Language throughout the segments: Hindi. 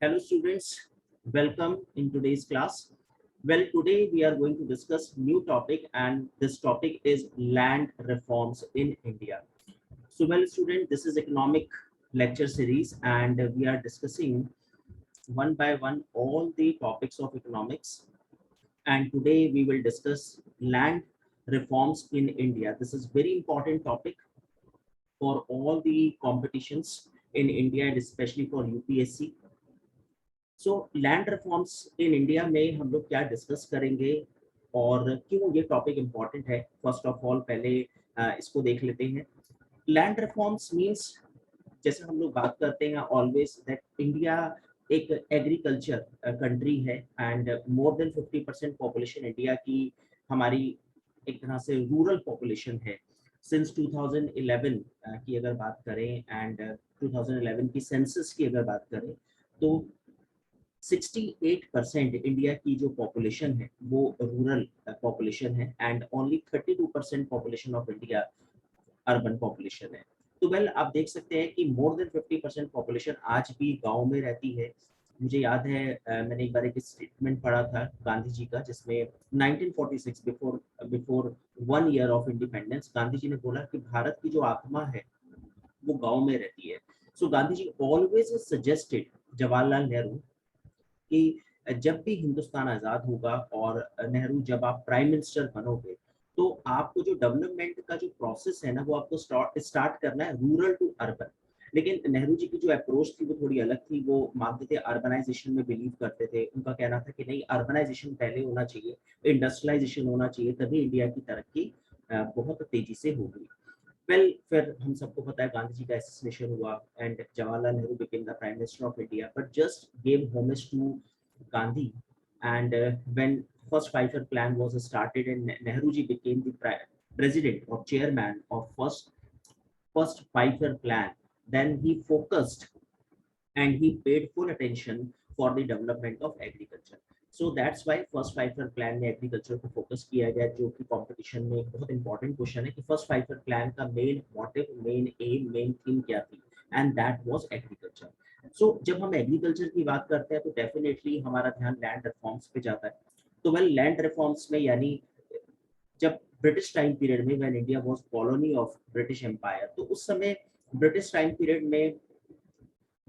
Hello students, welcome in today's class. Well, today we are going to discuss new topic and this topic is land reforms in India. So well student, this is economic lecture series and we are discussing one by one all the topics of economics, and today we will discuss land reforms in India. This is very important topic for all the competitions in India and especially for UPSC. So land reforms in India में हम लोग क्या डिस्कस करेंगे और क्यों ये टॉपिक इम्पोर्टेंट है। फर्स्ट ऑफ ऑल पहले इसको देख लेते हैं। लैंड रिफॉर्म्स मींस जैसे हम लोग बात करते हैं ऑलवेज दैट इंडिया एक एग्रीकल्चर कंट्री है and more than 50% population India की हमारी एक तरह से रूरल पॉपुलेशन है। सिंस 2011 की अगर बात करें एंड 2011 की सेंसस की अगर बात करें तो 68% इंडिया की जो पॉपुलेशन है वो रूरल पॉपुलेशन है and only 32% population of India urban population है। तो वेल आप देख सकते हैं कि मोर देन 50% पॉपुलेशन आज भी गांव में रहती है। मुझे याद है मैंने एक बार एक स्टेटमेंट पढ़ा था गांधी जी का जिसमें 1946 before 1 year of independence Gandhi ji ने बोला कि भारत की जो आत्मा है वो गांव में रहती है। सो गांधी जी ऑलवेज सजेस्टेड जवाहरलाल नेहरू कि जब भी हिंदुस्तान आजाद होगा और नेहरू जब आप प्राइम मिनिस्टर बनोगे तो आपको जो डेवलपमेंट का जो प्रोसेस है ना वो आपको स्टार्ट करना है रूरल टू अर्बन। लेकिन नेहरू जी की जो अप्रोच थी वो थोड़ी अलग थी। वो मानते थे अर्बनाइजेशन में बिलीव करते थे। उनका कहना था कि नहीं, अर्बनाइजेशन पहले होना चाहिए, इंडस्ट्रियलाइजेशन होना चाहिए, तभी इंडिया की तरक्की बहुत तेजी से होगी। वेल फिर हम सबको पता है गांधी जी का एसेसिनेशन हुआ and Jawaharlal Nehru became the prime minister of India but just gave homage to Gandhi. And when first five-year plan was started and Nehru ji became the president or chairman of first five-year plan, then he focused and he paid full attention for the development of agriculture. So that's why first five-year plan में agriculture को focus किया गया, जो कि competition में बहुत important question है कि first five-year plan का main motive, main aim, main theme क्या थी, and that was agriculture. So जब हम एग्रीकल्चर की बात करते हैं तो डेफिनेटली हमारा ध्यान लैंड रिफॉर्म्स पे जाता है। तो वेल लैंड रिफॉर्म्स में यानी जब ब्रिटिश टाइम पीरियड में when India was colony of British empire, तो उस समय ब्रिटिश टाइम पीरियड में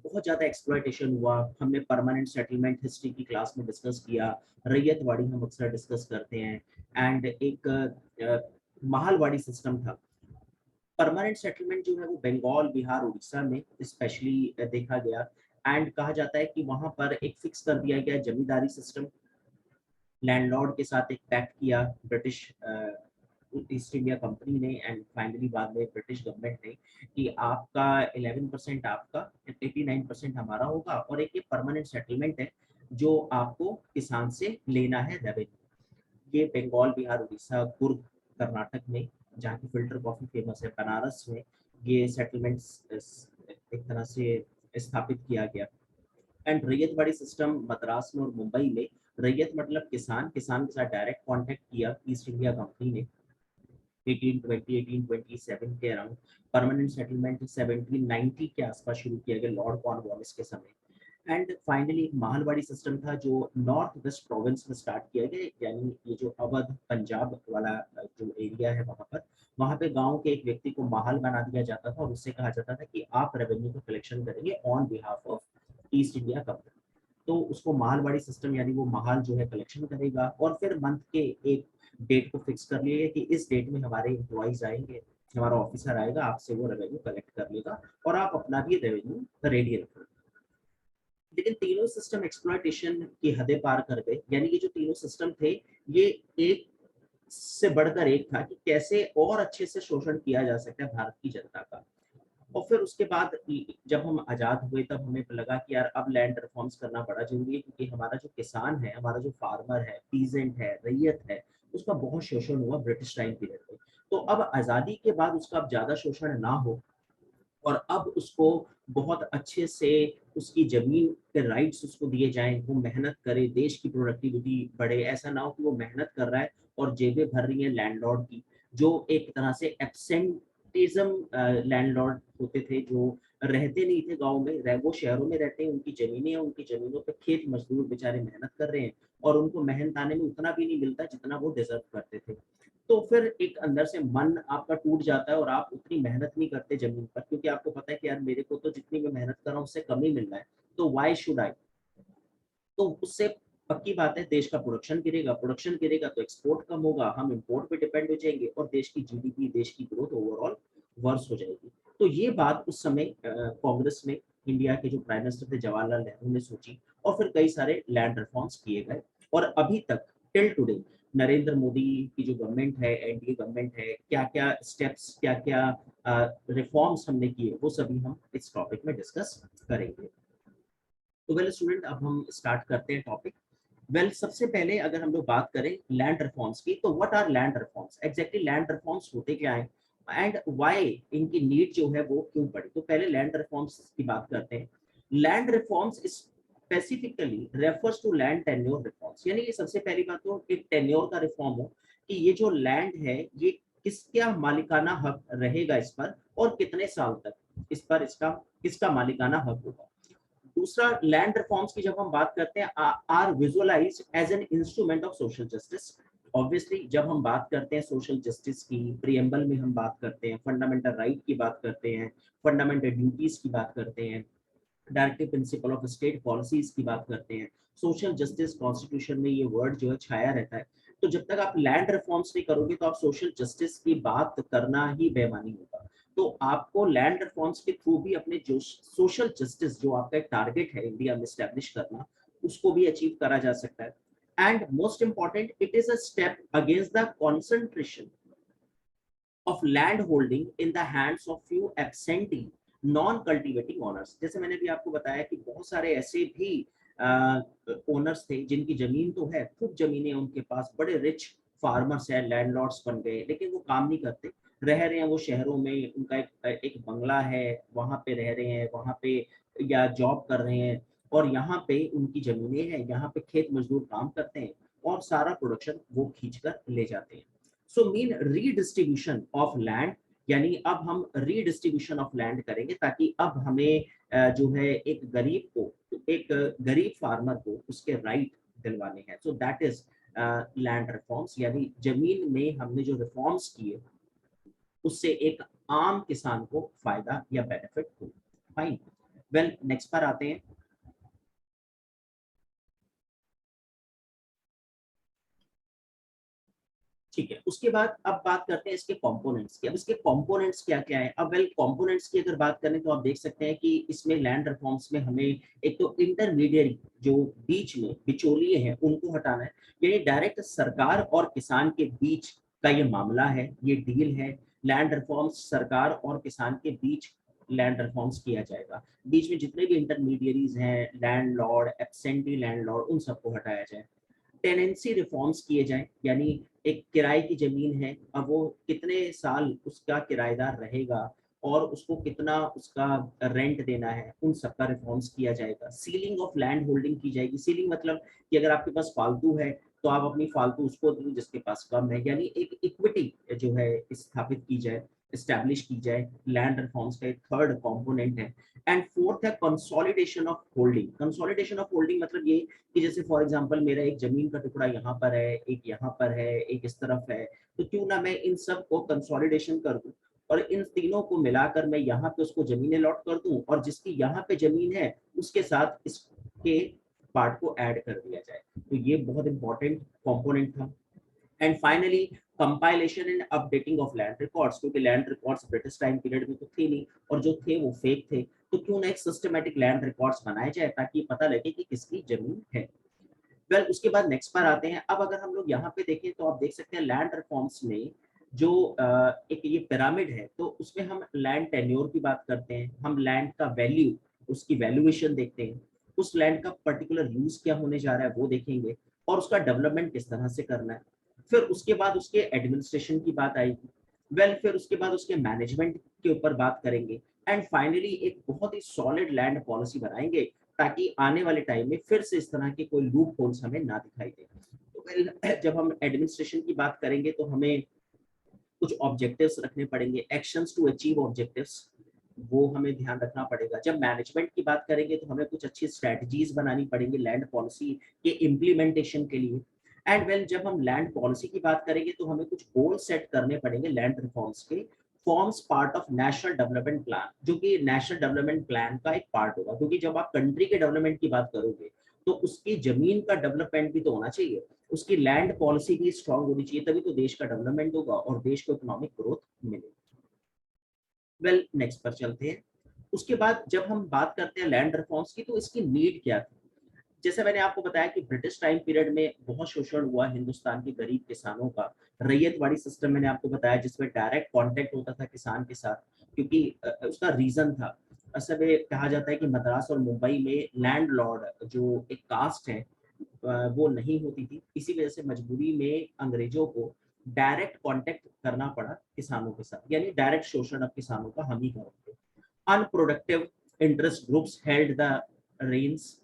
बहुत ज़्यादा एक्सप्लॉयटेशन हुआ। हमने परमानेंट सेटलमेंट हिस्ट्री की क्लास में डिस्कस किया, रैयतवाड़ी हम अक्सर डिस्कस करते हैं एंड एक महालवाड़ी सिस्टम था। परमानेंट सेटलमेंट जो है वो बंगाल, बिहार, उड़ीसा में स्पेशली देखा गया एंड कहा जाता है कि वहां पर एक फिक्स कर दिया गया जमींदारी सिस्टम। लैंडलॉर्ड के साथ एक पैक्ट किया ब्रिटिश ईस्ट इंडिया कंपनी ने एंड फाइनली बाद में ब्रिटिश गवर्नमेंट ने कि आपका 11% आपका, 89% हमारा होगा और एक ये परमानेंट सेटलमेंट है जो आपको किसान से लेना है रेवेन्यू। ये बंगाल, बिहार, उड़ीसा, कुर्ग कर्नाटक में जहाँ की फिल्टर कॉफी फेमस है, बनारस में ये सेटलमेंट्स एक तरह से स्थापित किया गया। एंड रैयतवाड़ी सिस्टम मद्रास में और मुंबई में, रैयत मतलब किसान, किसान के साथ डायरेक्ट कांटेक्ट किया ईस्ट इंडिया कंपनी ने 1820 1827 के अराउंड। परमानेंट सेटलमेंट 1790 के आसपास शुरू किया गया लॉर्ड कॉर्नवालिस के समय। एंड फाइनली एक महलवाड़ी सिस्टम था जो नॉर्थ वेस्ट प्रोविंस में स्टार्ट किया गया, यानी ये जो अवध पंजाब वाला जो एरिया है वहाँ पे गांव के एक व्यक्ति को महल बना दिया जाता था और उससे कहा जाता था कि आप रेवेन्यू को कलेक्शन करेंगे on behalf of east India company. तो उसको महलवाड़ी सिस्टम यानी वो महल जो है कलेक्शन करेगा और फिर मंथ के एक डेट को फिक्स कर लिया कि इस डेट में हमारे एम्प्लॉइज आएंगे, हमारा ऑफिसर आएगा, आपसे वो रेवेन्यू कलेक्ट कर लेगा और आप अपना भी रेवेन्यू रेडी रखोगे। लेकिन तीनों सिस्टम एक्सप्लॉयटेशन की हदें पार कर गए, यानी कि जो तीनों सिस्टम थे ये एक से बढ़कर एक था कि कैसे और अच्छे से शोषण किया जा सकता है भारत की जनता का। और फिर उसके बाद जब हम आजाद हुए तब हमें लगा कि यार अब लैंड रिफॉर्म्स करना बड़ा जरूरी है, क्योंकि हमारा जो किसान है, हमारा जो फार्मर है, पीजेंट है, रैयत है, उसका बहुत शोषण हुआ ब्रिटिश टाइम पीरियड में। तो अब आजादी के बाद उसका अब ज्यादा शोषण ना हो और अब उसको बहुत अच्छे से उसकी जमीन के राइट्स उसको दिए जाएं, वो मेहनत करे, देश की प्रोडक्टिविटी बढ़े। ऐसा ना हो कि वो मेहनत कर रहा है और जेबें भर रही है लैंडलॉर्ड की, जो एक तरह से एब्सेंटिज्म लैंडलॉर्ड होते थे, जो रहते नहीं थे गाँव में, वो शहरों में रहते हैं, उनकी ज़मीनें हैं, उनकी ज़मीनों पे खेत मज़दूर बेचारे मेहनत कर रहे हैं और उनको मेहनताने में उतना भी नहीं मिलता जितना वो डिज़र्व करते थे। तो फिर एक अंदर से मन आपका टूट जाता है और आप उतनी मेहनत नहीं करते ज़मीन पर, क्योंकि आपको पता है कि यार मेरे को तो जितनी मैं मेहनत कर रहा हूँ उससे कम ही मिल रहा है, तो व्हाई शुड आई? तो उससे पक्की बात है देश का प्रोडक्शन गिरेगा तो एक्सपोर्ट कम होगा, हम इम्पोर्ट पे डिपेंड हो जाएँगे और देश की जीडीपी, देश की ग्रोथ ओवरऑल वर्स हो जाएगी। तो ये बात उस समय कांग्रेस में इंडिया के जो प्राइम मिनिस्टर थे जवाहरलाल नेहरू ने सोची और फिर कई सारे लैंड रिफॉर्म्स किए गए और अभी तक टिल टुडे नरेंद्र मोदी की जो गवर्नमेंट है, एनडीए गवर्नमेंट है, क्या-क्या स्टेप्स, क्या-क्या रिफॉर्म्स हमने किए, वो सभी हम इस टॉपिक में डिस्कस करेंगे। तो वेल स्टूडेंट, अब हम स्टार्ट करते हैं टॉपिक। वेल सबसे पहले अगर हम लोग बात करें लैंड रिफॉर्म्स की, तो what are land reforms? Exactly land reforms होते क्या हैं एंड व्हाई इनकी नीड जो है वो क्यों पड़ी? तो पहले लैंड रिफॉर्म्स की बात करते हैं। Land reforms specifically refers to land tenure reforms, यानी ये सबसे पहली बात तो एक टेन्योर का रिफॉर्म हो कि ये जो लैंड है ये किसका मालिकाना हक रहेगा इस पर और कितने साल तक इस पर इसका किसका मालिकाना हक होगा। दूसरा, लैंड रिफॉर्म्स की जब हम बात करते हैं are visualise as an instrument of social justice. Obviously जब हम बात करते हैं सोशल जस्टिस की, प्रियम्बल में हम बात करते हैं, फंडामेंटल राइट की बात करते हैं, फंडामेंटल ड्यूटीज की बात करते हैं, directive principle of state policies की बात करते हैं, सोशल जस्टिस कॉन्स्टिट्यूशन में ये वर्ड जो है छाया रहता है। तो जब तक आप लैंड रिफॉर्म्स नहीं करोगे तो आप सोशल जस्टिस की बात करना ही बेमानी होगा। तो आपको लैंड रिफॉर्म्स के थ्रू भी अपने जो सोशल जस्टिस जो आपका एक टारगेट है इंडिया में स्टैब्लिश करना, उसको भी अचीव करा जा सकता है। And most important, it is a step against the concentration of land holding in the hands of few absentee non cultivating owners। जैसे मैंने भी आपको बताया कि बहुत सारे ऐसे भी ओनर्स थे जिनकी जमीन तो है, खूब जमीनें उनके पास, बड़े रिच फार्मर्स हैं, लैंडलॉर्ड्स बन गए, लेकिन वो काम नहीं करते, रह रहे हैं वो शहरों में, उनका एक बंगला है, वहां पे रह रहे हैं, वहां पे या जॉब कर रहे हैं और यहाँ पे उनकी जमीनें हैं, यहाँ पे खेत मजदूर काम करते हैं और सारा प्रोडक्शन वो खींच कर ले जाते हैं। So mean redistribution of land, यानी अब हम रीडिस्ट्रीब्यूशन ऑफ लैंड करेंगे ताकि अब हमें जो है एक गरीब फार्मर को उसके राइट दिलवाने हैं। So that is land reforms, यानी जमीन में हमने जो रिफॉर्म्स किए उससे एक आम किसान को फायदा या बेनिफिट हो। फाइन, वेल नेक्स्ट पर आते हैं। ठीक है, उसके बाद अब बात करते हैं इसके कंपोनेंट्स की। अब इसके कंपोनेंट्स क्या क्या है? अब वेल कंपोनेंट्स की अगर बात करें तो आप देख सकते हैं कि इसमें लैंड रिफॉर्म्स में हमें एक तो इंटरमीडिएट जो बीच में बिचौलिए हैं उनको हटाना है, यानी डायरेक्ट सरकार और किसान के बीच का ये मामला है, ये डील है। लैंड रिफॉर्म्स सरकार और किसान के बीच लैंड रिफॉर्म्स किया जाएगा। बीच में जितने भी इंटरमीडिएरीज हैं, लैंडलॉर्ड, एब्सेंटी लैंडलॉर्ड, उन सबको हटाया जाए। टेनेंसी रिफॉर्म्स किए जाएं, यानी एक किराए की जमीन है, अब वो कितने साल उसका किराएदार रहेगा और उसको कितना उसका रेंट देना है, उन सबका रिफॉर्म्स किया जाएगा। सीलिंग ऑफ लैंड होल्डिंग की जाएगी। सीलिंग मतलब कि अगर आपके पास फालतू है तो आप अपनी फालतू उसको दो, जिसके पास कम है, यानी एक इक्विटी जो है स्थापित की जाए, स्टैब्लिश की जाए। लैंड रिफॉर्म्स का एक थर्ड कंपोनेंट है। एंड फोर्थ है consolidation of holding. Consolidation of holding मतलब ये कि जैसे फॉर एग्जांपल मेरा एक जमीन का टुकड़ा यहाँ पर है, एक यहाँ पर है, एक इस तरफ है, तो क्यों ना मैं इन सब को कंसोलिडेशन कर दूं और इन तीनों को मिलाकर मैं यहाँ पे उसको जमीनें लॉट कर दूं और जिसकी यहाँ पे जमीन है उसके साथ इसके पार्ट को ऐड कर दिया जाए। तो ये बहुत इंपॉर्टेंट कंपोनेंट था। And finally compilation and updating of land records, क्योंकि land records British time period में तो थे नहीं और जो थे वो फेक थे, तो क्यों ना एक सिस्टमैटिक लैंड रिकॉर्ड्स बनाए जाए ताकि पता लगे कि किसकी जमीन है। वेल उसके बाद नेक्स्ट पर आते हैं। अब अगर हम लोग यहाँ पे देखें तो आप देख सकते हैं लैंड रिफॉर्म्स में जो एक ये पिरामिड है, तो उसमें हम लैंड टेन्योर की बात करते हैं, हम लैंड का वैल्यू, उसकी वैल्यूएशन देखते हैं, उस लैंड का पर्टिकुलर यूज क्या होने जा रहा है वो देखेंगे और उसका डेवलपमेंट किस तरह से करना है। फिर उसके बाद उसके एडमिनिस्ट्रेशन की बात आएगी। वेल फिर उसके बाद उसके मैनेजमेंट के ऊपर बात करेंगे एंड फाइनली एक बहुत ही सॉलिड लैंड पॉलिसी बनाएंगे ताकि आने वाले टाइम में फिर से इस तरह के कोई लूप होल्स हमें ना दिखाई दे। तो वेल जब हम एडमिनिस्ट्रेशन की बात करेंगे तो हमें कुछ ऑब्जेक्टिव्स रखने पड़ेंगे, एक्शंस टू अचीव ऑब्जेक्टिव्स। वो हमें ध्यान रखना पड़ेगा। जब मैनेजमेंट की बात करेंगे तो हमें कुछ अच्छी स्ट्रेटजीज बनानी पड़ेंगी लैंड पॉलिसी के इम्प्लीमेंटेशन के लिए। एंड वेल जब हम लैंड पॉलिसी की बात करेंगे तो हमें कुछ गोल सेट करने पड़ेंगे लैंड रिफॉर्म्स के, forms part of national development plan, जो कि नेशनल डेवलपमेंट प्लान का एक पार्ट होगा। क्योंकि जब आप कंट्री के डेवलपमेंट की बात करोगे तो उसकी जमीन का डेवलपमेंट भी तो होना चाहिए, उसकी लैंड पॉलिसी भी स्ट्रांग होनी चाहिए, तभी तो देश का डेवलपमेंट होगा और देश को इकोनॉमिक ग्रोथ मिलेगी। वेल नेक्स्ट पर चलते हैं। उसके बाद जब हम बात करते हैं लैंड रिफॉर्म्स की तो इसकी नीड क्या थी। जैसे मैंने आपको बताया कि ब्रिटिश टाइम पीरियड में बहुत शोषण हुआ हिंदुस्तान के गरीब किसानों का। रैयतवाड़ी सिस्टम मैंने आपको बताया जिसमें डायरेक्ट कांटेक्ट होता था किसान के साथ, क्योंकि उसका रीजन था, असल में कहा जाता है कि मद्रास और मुंबई में लैंडलॉर्ड जो एक कास्ट है वो नहीं होती थी। इसी वजह से मजबूरी में अंग्रेजों को डायरेक्ट कांटेक्ट करना पड़ा किसानों के साथ, यानी डायरेक्ट शोषण अब किसानों का हम ही करेंगे। Unproductive interest groups held the reins,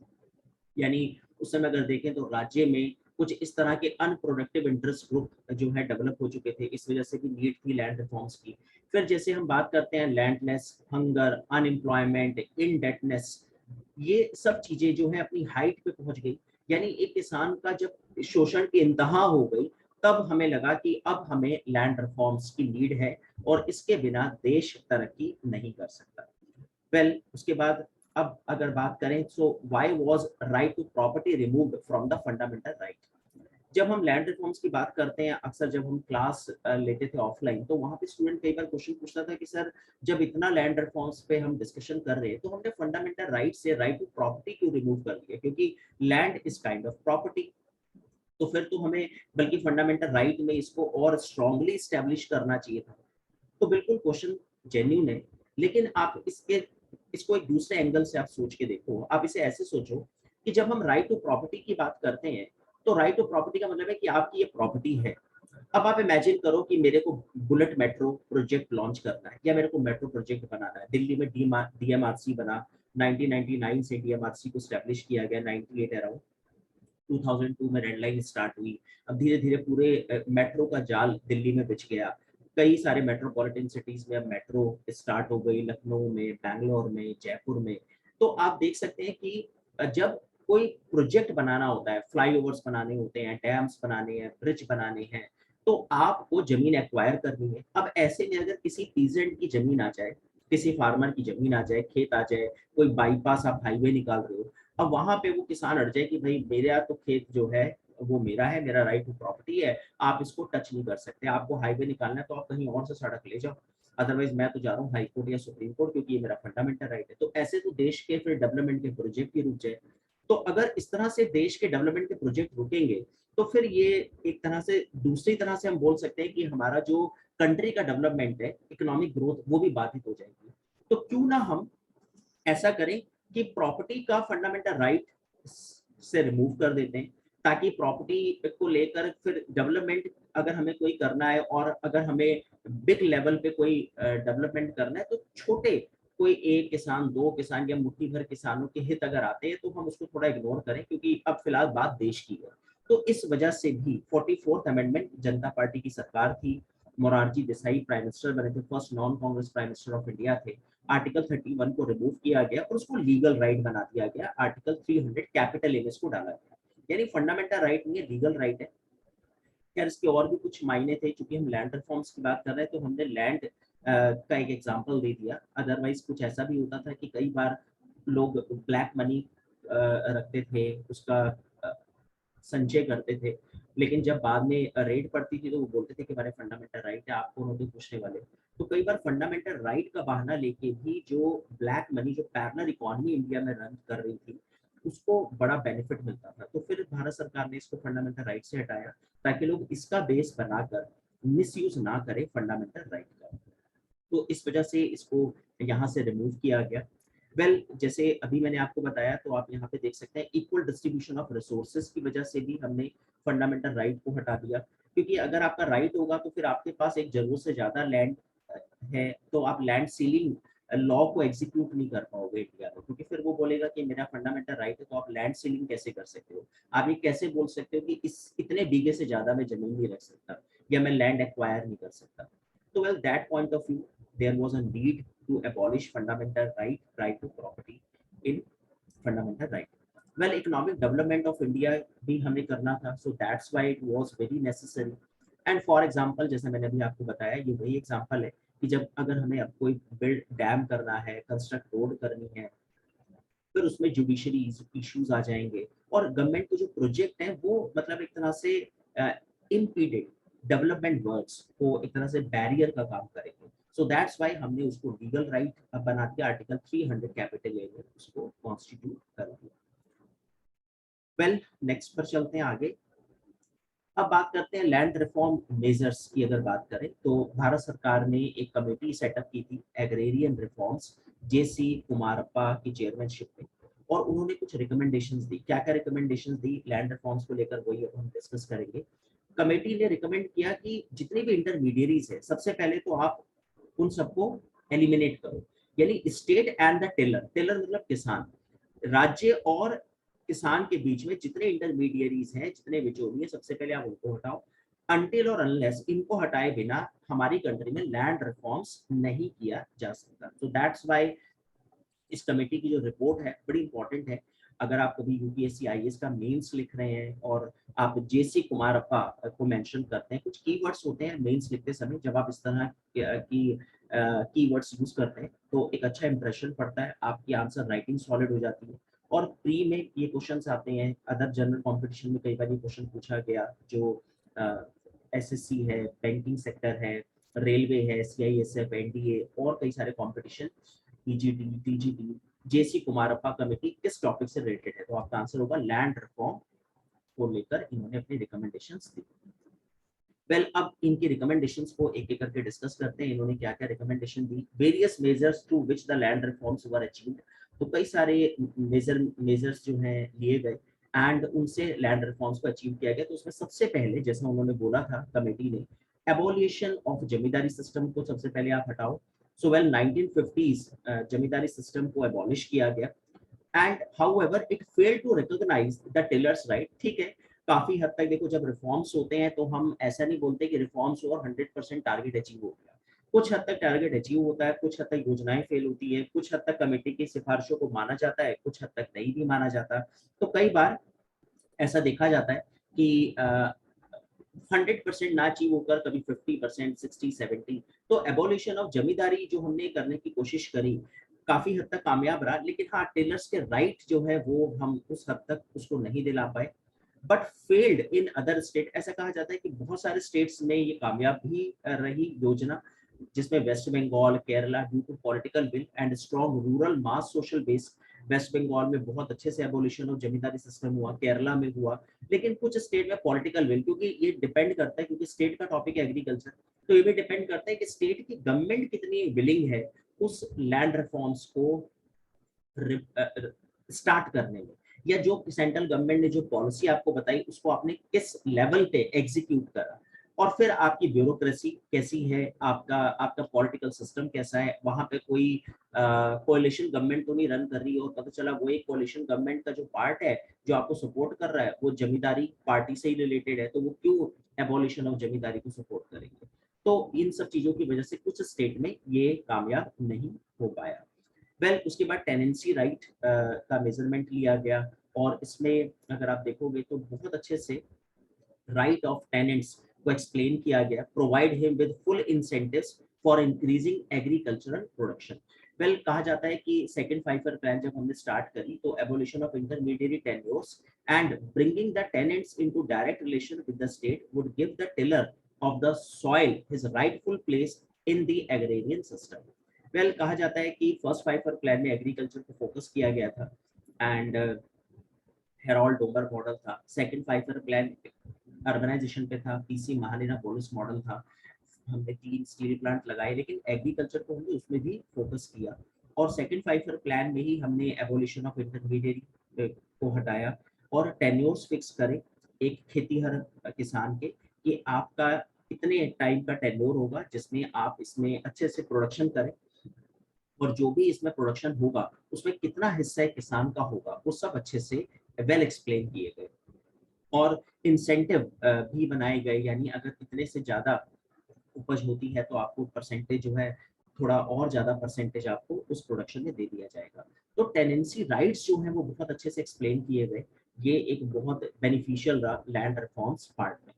यानी उस समय अगर देखें तो राज्य में कुछ इस तरह के अनप्रोडक्टिव इंटरेस्ट ग्रुप जो है डेवलप हो चुके थे, इस वजह से भी नीड थी लैंड रिफॉर्म्स की। फिर जैसे हम बात करते हैं लैंडलेस, हंगर, अनएम्प्लॉयमेंट, इनडेटनेस, ये सब चीजें जो है अपनी हाइट पे पहुंच गई। यानी एक किसान का जब शोषण की इंतहा हो गई तब हमें लगा कि अब हमें लैंड रिफॉर्म्स की नीड है और इसके बिना देश तरक्की नहीं कर सकता। वेल उसके बाद अब अगर बात करें तो why was right to property removed from the fundamental right. जब हम लैंड रिफॉर्म्स की बात करते हैं, अक्सर जब हम क्लास लेते थे ऑफलाइन तो वहां पे स्टूडेंट कई बार क्वेश्चन पूछता था कि सर जब इतना लैंड रिफॉर्म्स पे हम डिस्कशन कर रहे हैं तो हमने फंडामेंटल राइट से राइट टू प्रॉपर्टी क्यों रिमूव कर दिया, क्योंकि land is kind of property. तो फिर तो हमें बल्कि फंडामेंटल राइट में इसको और स्ट्रांगली स्टैब्लिश करना चाहिए था। तो बिल्कुल क्वेश्चन जेन्युइन है, लेकिन आप इसको एक दूसरे एंगल से आप सोच के देखो। आप इसे ऐसे सोचो कि जब हम राइट टू प्रॉपर्टी की बात करते हैं तो राइट टू प्रॉपर्टी का मतलब है कि आपकी ये प्रॉपर्टी है। अब आप इमेजिन करो कि मेरे को बुलेट मेट्रो प्रोजेक्ट लॉन्च करना है या मेरे को मेट्रो प्रोजेक्ट बनाना है। दिल्ली में डीएमआरसी बना, 1999 से डीएमआरसी को स्टैब्लिश किया गया, 98 अराउंड 2002 में रेड लाइन स्टार्ट हुई। अब धीरे धीरे पूरे मेट्रो का जाल दिल्ली में बिछ गया। कई सारे मेट्रोपॉलिटन सिटीज में अब मेट्रो स्टार्ट हो गई, लखनऊ में, बैंगलोर में, जयपुर में। तो आप देख सकते हैं कि जब कोई प्रोजेक्ट बनाना होता है, फ्लाईओवर्स बनाने होते हैं, डैम्स बनाने हैं, ब्रिज बनाने हैं, तो आपको जमीन एक्वायर करनी है। अब ऐसे में अगर किसी पीजेंट की जमीन आ जाए, किसी फार्मर की जमीन आ जाए, खेत आ जाए, कोई बाईपास आप हाईवे निकाल रहे हो, अब वहां पे वो किसान अड़ जाए कि भाई मेरा तो खेत जो है वो मेरा है, मेरा राइट टू प्रॉपर्टी है, आप इसको टच नहीं कर सकते। आपको हाईवे निकालना है तो आप कहीं और से सड़क ले जाओ, अदरवाइज मैं तो जा रहा हूँ हाई कोर्ट या सुप्रीम कोर्ट, क्योंकि ये मेरा फंडामेंटल राइट है। तो ऐसे तो देश के फिर डेवलपमेंट के प्रोजेक्ट ही रुक जाए। तो अगर इस तरह से देश के डेवलपमेंट के प्रोजेक्ट रुकेंगे तो फिर ये एक तरह से, दूसरी तरह से हम बोल सकते हैं कि हमारा जो कंट्री का डेवलपमेंट है, इकोनॉमिक ग्रोथ, वो भी बाधित हो जाएगी। तो क्यों ना हम ऐसा करें कि प्रॉपर्टी का फंडामेंटल राइट से रिमूव कर देते हैं, ताकि प्रॉपर्टी को लेकर फिर डेवलपमेंट अगर हमें कोई करना है और अगर हमें बिग लेवल पे कोई डेवलपमेंट करना है तो छोटे, कोई एक किसान, दो किसान या मुट्ठी भर किसानों के हित अगर आते हैं तो हम उसको थोड़ा इग्नोर करें, क्योंकि अब फिलहाल बात देश की है। तो इस वजह से भी 44th अमेंडमेंट, जनता पार्टी की सरकार थी, मोरारजी देसाई प्राइम मिनिस्टर बने थे, first non Congress prime minister of India थे। आर्टिकल 31 को रिमूव किया गया और उसको लीगल राइट बना दिया गया। आर्टिकल 300 कैपिटल एन को डाला गया, यानी फंडामेंटल राइट नहीं है, लीगल राइट है। यार इसके और भी कुछ मायने थे, क्योंकि हम लैंड रिफॉर्म्स की बात कर रहे हैं तो हमने लैंड का एक एग्जांपल दे दिया। अदरवाइज कुछ ऐसा भी होता था कि कई बार लोग ब्लैक मनी रखते थे, उसका अ, संचय करते थे, लेकिन जब बाद में रेड पड़ती थी तो वो बोलते थे कि हमारे फंडामेंटल राइट है, आपको नोटिस पूछने वाले। तो कई बार फंडामेंटल राइट का बहाना लेके भी जो ब्लैक मनी, जो पैरेलल इकोनॉमी इंडिया में रन कर रही थी, उसको बड़ा बेनिफिट मिलता था। तो फिर भारत सरकार ने इसको फंडामेंटल राइट से हटाया, ताकि लोग इसका बेस बनाकर मिसयूज ना करें फंडामेंटल राइट का। तो इस वजह से इसको यहाँ से रिमूव किया गया। वेल जैसे अभी मैंने आपको बताया, तो आप यहाँ पे देख सकते हैं इक्वल डिस्ट्रीब्यूशन ऑफ रिसोर्सेज की वजह से भी हमने फंडामेंटल राइट को हटा दिया। क्योंकि अगर आपका राइट होगा तो फिर आपके पास एक जरूरत से ज्यादा लैंड है, तो आप लैंड सीलिंग लॉ को एग्जीक्यूट नहीं कर पाओगे इंडिया में, क्योंकि फिर वो बोलेगा कि मेरा फंडामेंटल राइट है तो आप लैंड सीलिंग कैसे कर सकते हो। आप ये कैसे बोल सकते हो कि इस इतने बीघे से ज्यादा मैं जमीन नहीं रख सकता या मैं लैंड एक्वायर नहीं कर सकता। तो well that point of view, there was a need to abolish fundamental right to property in fundamental right. Well, economic development of India भी हमें करना था, so that's why it was very necessary. And for example, जैसे मैंने अभी आपको बताया, ये वही एग्जांपल है कि जब अगर हमें अब कोई बिल्ड डैम करना है, कंस्ट्रक्ट रोड करनी है, फिर उसमें जुडिशरी इश्यूज आ जाएंगे और गवर्नमेंट के जो प्रोजेक्ट हैं वो मतलब एक तरह से इम्पीडेड डेवलपमेंट वर्क्स को एक तरह से बैरियर का काम करेंगे. सो दैट्स व्हाई हमने उसको लीगल राइट बना के आर्टिकल 300 कैपिटल ए में उसको कॉन्स्टिट्यूट कर दिया. वेल, नेक्स्ट पर चलते हैं आगे. अब बात करते हैं लैंड रिफॉर्म मेजर्स की. अगर बात करें तो भारत सरकार ने एक कमेटी सेटअप की थी एग्रेरियन रिफॉर्म्स, जेसी कुमारप्पा की चेयरमैनशिप में, और उन्होंने कुछ रिकमेंडेशंस दी. क्या क्या रिकमेंडेशंस दी लैंड रिफॉर्म्स को लेकर, वही अब हम डिस्कस करेंगे. कमेटी ने रिकमेंड किया कि जितने भी इंटरमीडिएरीज है, सबसे पहले तो आप उन सबको एलिमिनेट करो, यानी state and the tiller. Tiller मतलब किसान. राज्य और किसान के बीच में जितने इंटरमीडिएरीज हैं, जितने बिचौलिए, सबसे पहले आप उनको हटाओ. अनटिल और अनलेस इनको हटाए बिना हमारी कंट्री में लैंड रिफॉर्म्स नहीं किया जा सकता. तो दैट्स व्हाई इस कमेटी की जो रिपोर्ट है बड़ी इंपॉर्टेंट है. अगर आप कभी यूपीएससी आईएएस का मेंस लिख रहे हैं और आप जेसी कुमारप्पा को मेंशन करते हैं, कुछ कीवर्ड्स होते हैं मेंस लिखते समय, जब आप इस तरह की कीवर्ड्स यूज करते हैं तो एक अच्छा इंप्रेशन पड़ता है, आपकी आंसर राइटिंग सॉलिड हो जाती है. और प्री में ये क्वेश्चंस आते हैं, अदर जनरल कंपटीशन में कई बार ये क्वेश्चन पूछा गया, जो एसएससी है, बैंकिंग सेक्टर है, रेलवे है, सीआईएसएफ, एनडीए और कई सारे कंपटीशन, पीजीटी, टीजीटी, जेसी कुमारप्पा कमेटी किस टॉपिक से रिलेटेड है. तो आपका आंसर होगा लैंड रिफॉर्म को लेकर इन्होंने अपनी रिकमेंडेशंस दी. वेल, अब इनकी रिकमेंडेशंस को एक एक करके डिस्कस करते हैं. इन्होंने क्या क्या रिकमेंडेशन दी. Various measures to which the land reforms were achieved. तो कई सारे मेजर्स जो हैं लिए गए एंड उनसे लैंड रिफॉर्म्स को अचीव किया गया. तो उसमें सबसे पहले, जैसा उन्होंने बोला था कमेटी ने, एबोलिशन ऑफ जमींदारी सिस्टम को सबसे पहले आप हटाओ. So well, 1950s zamindari system को एबॉलिश किया गया and however it failed to recognise the tillers right. ठीक है, काफी हद तक देखो, जब रिफॉर्म्स होते हैं तो हम ऐसा नहीं बोलते कि रिफॉर्म्स हो और 100% टारगेट अचीव हो गया. कुछ हद तक टारगेट अचीव होता है, कुछ हद तक योजनाएं फेल होती है, कुछ हद तक कमेटी की सिफारिशों को माना जाता है, कुछ हद तक नहीं भी माना जाता. तो कई बार ऐसा देखा जाता है कि 100% ना अचीव होकर कभी 50%, 60-70. तो एबोलिशन ऑफ जमींदारी जो हमने करने की कोशिश करी, काफी हद तक कामयाब रहा, लेकिन हाँ, टेलर्स के राइट जो है वो हम उस हद तक उसको नहीं दिला पाए. But failed in other state. ऐसा कहा जाता है कि बहुत सारे स्टेट्स में ये कामयाब भी रही योजना, जिसमें West Bengal, Kerala, due to political will and strong rural mass social base. West Bengal में बहुत अच्छे से एबोलिशन ऑफ जमींदारी सिस्टम हुआ, केरला में हुआ, लेकिन कुछ स्टेट में पॉलिटिकल विल, क्योंकि ये डिपेंड करता है, क्योंकि स्टेट का टॉपिक है एग्रीकल्चर, तो ये भी डिपेंड करता है कि स्टेट की गवर्नमेंट कितनी विलिंग है उस लैंड रिफॉर्म्स को स्टार्ट करने में, या जो सेंट्रल गवर्नमेंट ने जो पॉलिसी आपको बताई उसको आपने किस लेवल पे एग्जीक्यूट करा, और फिर आपकी ब्यूरोक्रेसी कैसी है, आपका आपका पॉलिटिकल सिस्टम कैसा है. वहां पे कोई कोalition गवर्नमेंट तो नहीं रन कर रही है और पता चला वो एक कोalition गवर्नमेंट का जो पार्ट है जो आपको सपोर्ट कर रहा है वो जमींदारी पार्टी से ही रिलेटेड है, तो वो क्यों एबॉलिशन ऑफ जमींदारी को सपोर्ट करेंगे. तो इन सब चीजों की वजह से कुछ स्टेट में ये कामयाब नहीं हो पाया. वेल, उसके बाद टेनेंसी राइट का मेजरमेंट लिया गया, और इसमें अगर आप देखोगे तो बहुत अच्छे से राइट ऑफ टेनेंट्स को एक्सप्लेन किया गया. Provide him with full incentives for increasing agricultural production. Well, कहा जाता है कि सेकंड 5 ईयर प्लान जब हमने स्टार्ट करी तो abolition of intermediary tenures and bringing the tenants into direct relation with the state would give the tiller of the soil his rightful place in the agrarian system. Well, कहा जाता है कि फर्स्ट 5 ईयर प्लान में एग्रीकल्चर पे फोकस किया गया था एंड हेरोल्ड डोंगर मॉडल था. सेकंड 5 ईयर प्लान अर्बनाइजेशन पे था, पीसी महालेना बोलस मॉडल था. हमने 3 स्टील प्लांट लगाए, लेकिन एग्रीकल्चर को हमने उसमें भी फोकस किया. और सेकंड 5 ईयर प्लान में ही हमने एबोलिशन ऑफ इंटरमीडिएरी को हटाया और टेन्योर्स फिक्स करे एक खेतीहर किसान के, कि आपका इतने टाइम का टेन्योर होगा जिसमें आप इसमें अच्छे से प्रोडक्शन करें, और जो भी इसमें प्रोडक्शन होगा उसमें कितना हिस्सा किसान का होगा वो सब अच्छे से वेल एक्सप्लेन किए गए. और इंसेंटिव भी बनाए गए, यानी अगर इतने से ज्यादा उपज होती है तो आपको परसेंटेज जो है थोड़ा और ज्यादा परसेंटेज आपको उस प्रोडक्शन में दे दिया जाएगा। तो टेनेंसी राइट्स जो है वो बहुत अच्छे से एक्सप्लेन किए गए, ये एक बहुत बेनिफिशियल रहा लैंड रिफॉर्म्स पार्ट में।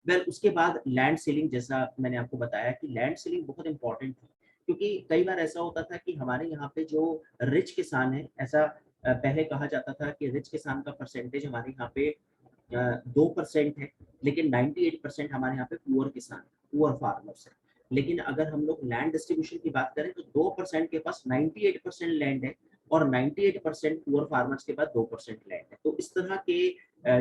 वेल उसके बाद लैंड सीलिंग, जैसा मैंने आपको बताया कि लैंड सीलिंग बहुत इंपॉर्टेंट थी, क्योंकि कई बार ऐसा होता था कि हमारे यहाँ पे जो रिच किसान है, ऐसा पहले कहा जाता था कि रिच किसान का परसेंटेज हमारे यहाँ पे 2% है, लेकिन 98% हमारे यहाँ पे पुअर किसान, पुअर फार्मर्स है। लेकिन अगर हम लोग लैंड डिस्ट्रीब्यूशन की बात करें तो 2% के पास 98% लैंड है, और 98% पुअर फार्मर्स के पास 2% लैंड है। तो इस तरह के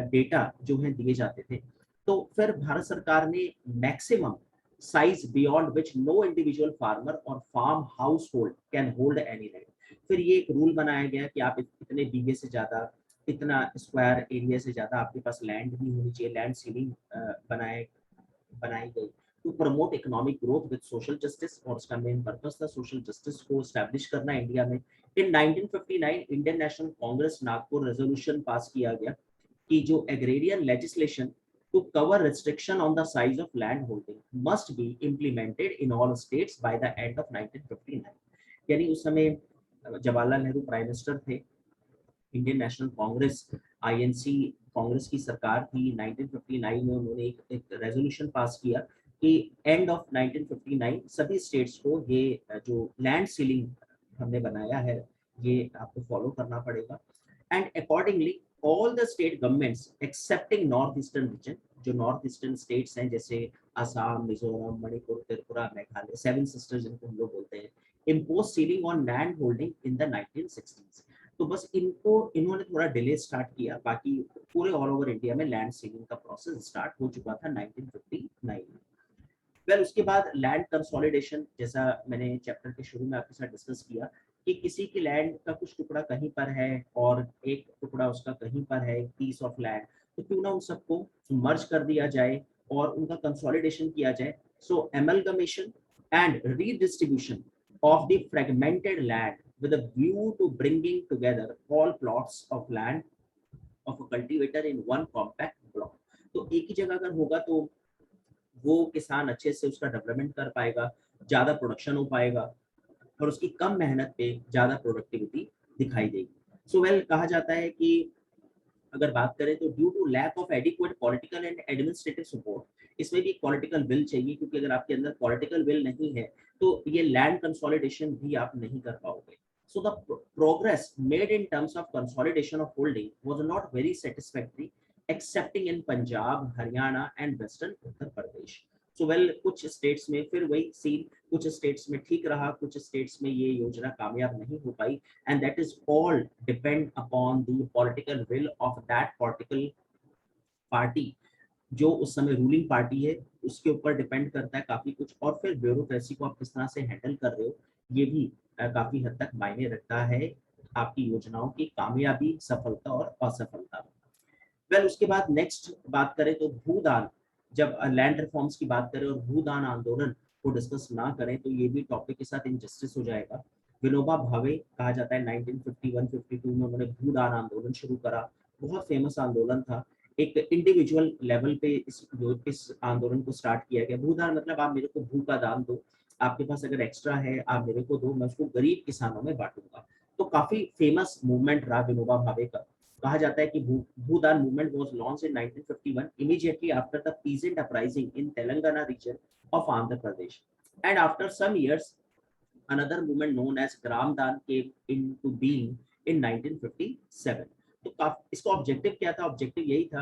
डेटा जो है दिए जाते थे। तो फिर भारत सरकार ने maximum size beyond which no individual farmer और farm household can hold any land, फिर ये एक रूल बनाया गया कि आप इतने बीघे से ज्यादा, इतना स्क्वायर एरिया से ज्यादा आपके पास लैंड नहीं होनी चाहिए। लैंड सीलिंग बनाई गई to promote economic growth with social justice, और उसका मेन पर्पस था सोशल जस्टिस को स्टैब्लिश करना इंडिया में। In 1959 Indian National Congress Nagpur resolution pass किया गया कि जो agrarian legislation to cover restriction on the size of land holding must be implemented in all states by the end of 1959। यानी उस समय जवाहरलाल नेहरू प्राइम मिनिस्टर थे, इंडियन नेशनल कांग्रेस आईएनसी कांग्रेस की सरकार थी। 1959 में उन्होंने एक रेजोल्यूशन पास किया कि एंड ऑफ 1959 सभी स्टेट्स को ये जो लैंड सीलिंग हमने बनाया है ये आपको फॉलो करना पड़ेगा। And accordingly all the state governments accepting north eastern region, जो नॉर्थ ईस्टर्न स्टेट्स हैं जैसे असम, मिजोरम, मणिपुर, त्रिपुरा, मेघालय, सेवन सिस्टर्स जिनको हम लोग बोलते हैं, impose ceiling on land holding in the 1960s। तो बस इन्होंने थोड़ा डिले स्टार्ट किया, बाकी पूरे ऑल ओवर इंडिया में लैंड सीलिंग का प्रोसेस स्टार्ट हो चुका था 1959 में। वेल उसके बाद लैंड कंसोलिडेशन, जैसा मैंने चैप्टर के शुरू में आपके साथ डिस्कस किया कि किसी की लैंड का कुछ टुकड़ा कहीं पर है और एक टुकड़ा उसका कहीं पर है, पीस ऑफ लैंड, तो क्यों ना उन सबको मर्ज कर दिया जाए और उनका कंसोलिडेशन किया जाए। So amalgamation and redistribution of the fragmented land with a view to bringing together all plots of land of a cultivator in one compact block। तो एक ही जगह अगर होगा तो वो किसान अच्छे से उसका डेवलपमेंट कर पाएगा, ज्यादा प्रोडक्शन हो पाएगा और उसकी कम मेहनत पे ज्यादा प्रोडक्टिविटी दिखाई देगी। सो वेल कहा जाता है कि अगर बात करें तो due to lack of adequate political and administrative support, इसमें भी पॉलिटिकल विल चाहिए, क्योंकि अगर आपके अंदर पॉलिटिकल विल नहीं है तो ये लैंड कंसोलिडेशन भी आप नहीं कर पाओगे। So the progress made in terms of consolidation of holding was not very satisfactory, excepting in Punjab, Haryana and Western Uttar Pradesh। So well कुछ स्टेट्स में फिर वही सीन, कुछ स्टेट्स में ठीक रहा, कुछ स्टेट्स में ये योजना कामयाब नहीं हो पाई, and that is all depend upon the political will of that political party, जो उस समय रूलिंग पार्टी है उसके ऊपर डिपेंड करता है काफी कुछ। और फिर ब्यूरोक्रेसी को आप किस तरह से हैंडल कर रहे हो ये भी काफी हद तक मायने रखता है आपकी योजनाओं की कामयाबी, सफलता और असफलता में। वेल उसके बाद नेक्स्ट बात करें तो भूदान, जब लैंड रिफॉर्म्स की बात करें और भूदान आंदोलन को डिस्कस ना करें तो ये भी टॉपिक के साथ इनजस्टिस हो जाएगा। विनोबा भावे कहा जाता है 1951-52 में उन्होंने भूदान आंदोलन शुरू करा, बहुत फेमस आंदोलन था। एक इंडिविजुअल लेवल पे इस आंदोलन को स्टार्ट किया गया। भूदान मतलब आप मेरे को भू का दान दो, आपके पास अगर एक्स्ट्रा है आप मेरे को दो, मैं उसको गरीब किसानों में बांटूंगा। तो काफी फेमस मूवमेंट रहा विनोबा भावे का। कहा जाता है कि Bhoodan movement was launched in 1951 immediately after the peasant uprising in Telangana region of Andhra Pradesh, and after some years another movement known as Gram Dan came into being in 1957। तो इसका ऑब्जेक्टिव क्या था? ऑब्जेक्टिव यही था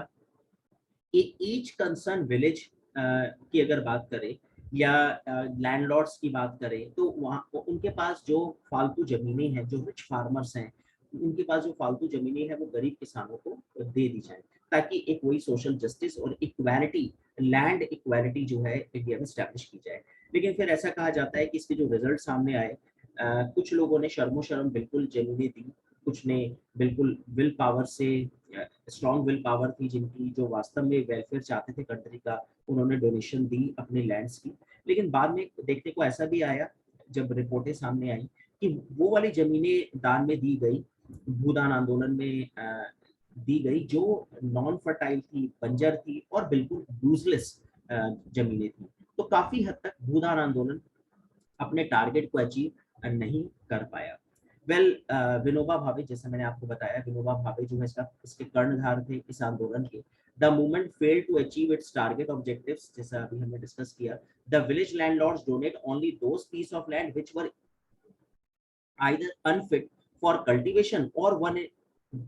कि ईच कंसर्न विलेज की अगर बात करें या लैंडलॉर्ड्स की बात करें तो वहाँ उनके पास जो फालतू जमीनें हैं, जो रिच फार्मर्स हैं, उनके पास जो फालतू जमीनें हैं वो गरीब किसानों को दे दी जाए, ताकि एक वही सोशल जस्टिस और इक्वालिटी, लैंड इक्वालिटी जो है इंडिया में स्टैब्लिश की जाए। लेकिन फिर ऐसा कहा जाता है कि इसके जो रिजल्ट सामने आए, कुछ लोगों ने शर्मो शर्म बिल्कुल जमीनें दी, कुछ ने बिल्कुल विल पावर से, स्ट्रॉन्ग विल पावर थी जिनकी, जो वास्तव में वेलफेयर चाहते थे कंट्री का, उन्होंने डोनेशन दी अपने लैंड्स की। लेकिन बाद में देखने को ऐसा भी आया जब रिपोर्टें सामने आई कि वो वाली जमीनें दान में दी गई, भूदान आंदोलन में दी गई, जो नॉन फर्टाइल थी, बंजर थी और बिल्कुल यूजलेस जमीनें थी। तो काफी हद तक भूदान आंदोलन अपने टारगेट को अचीव नहीं कर पाया। विनोबा भावे, जैसे मैंने आपको बताया, विनोबा भावे जो है इसके कर्णधार थे इस आंदोलन के। The movement failed to achieve its target objectives, जैसा अभी हमने डिस्कस किया। The village landlords donate only those piece of land which were either unfit for cultivation or one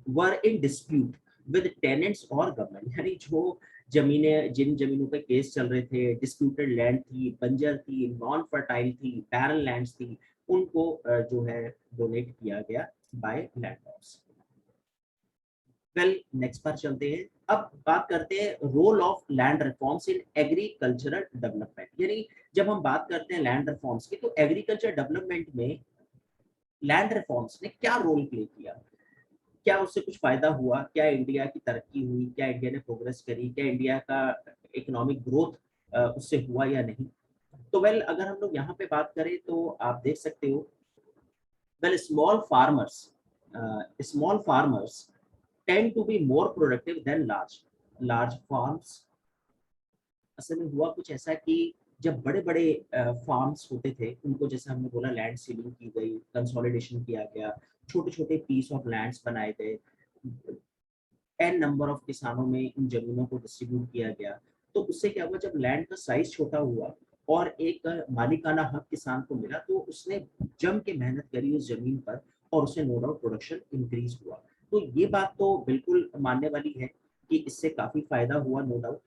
were in dispute with tenants or government। यानी जो जमीनें, जिन जमीनों पे केस चल रहे थे, डिस्प्यूटेड लैंड थी, बंजर थी, नॉन फर्टाइल थी, बैरन लैंड्स थी, उनको जो है डोनेट किया गया बाय लैंडलॉर्ड्स। नेक्स्ट पर चलते हैं। अब बात करते हैं role of land reforms in agricultural development. यानी जब हम बात करते हैं लैंड रिफॉर्म्स की, तो एग्रीकल्चर डेवलपमेंट में लैंड रिफॉर्म्स ने क्या रोल प्ले किया, क्या उससे कुछ फायदा हुआ, क्या इंडिया की तरक्की हुई, क्या इंडिया ने प्रोग्रेस करी, क्या इंडिया का इकोनॉमिक ग्रोथ उससे हुआ या नहीं। तो अगर हम लोग यहाँ पे बात करें तो आप देख सकते हो, small farmers tend to be more productive than large farms। असल में हुआ कुछ ऐसा कि जब बड़े बड़े फार्म्स होते थे, उनको जैसे हमने बोला लैंड सीलिंग की गई, कंसोलिडेशन किया गया, छोटे छोटे पीस ऑफ लैंड्स बनाए गए, एन नंबर ऑफ किसानों में इन जमीनों को डिस्ट्रीब्यूट किया गया। तो उससे क्या हुआ, जब लैंड का साइज छोटा हुआ और एक मालिकाना हक किसान को मिला, तो उसने जम के मेहनत करी उस जमीन पर और उससे नो डाउट प्रोडक्शन इंक्रीज हुआ। तो ये बात तो बिल्कुल मानने वाली है कि इससे काफी फायदा हुआ, नो डाउट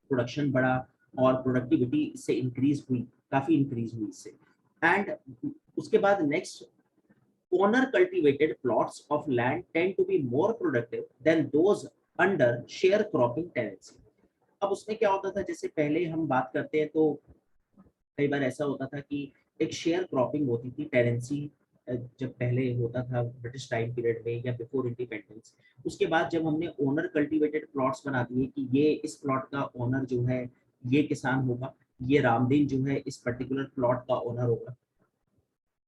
प्रोडक्शन बढ़ा और प्रोडक्टिविटी इससे इंक्रीज हुई, काफी इंक्रीज हुई इससे। एंड उसके बाद next, owner cultivated plots of land tend to be more productive than those under sharecropping tenancy। अब उसमें क्या होता था, जैसे पहले हम बात करते हैं तो कई बार ऐसा होता था कि एक शेयर क्रॉपिंग होती थी, टेनेंसी जब पहले होता था ब्रिटिश टाइम पीरियड में या बिफोर इंडिपेंडेंस। उसके बाद जब हमने ओनर कल्टीवेटेड प्लॉट्स बना दिए कि ये इस प्लॉट का ओनर जो है ये किसान होगा, ये रामदीन जो है इस पर्टिकुलर प्लॉट का ओनर होगा,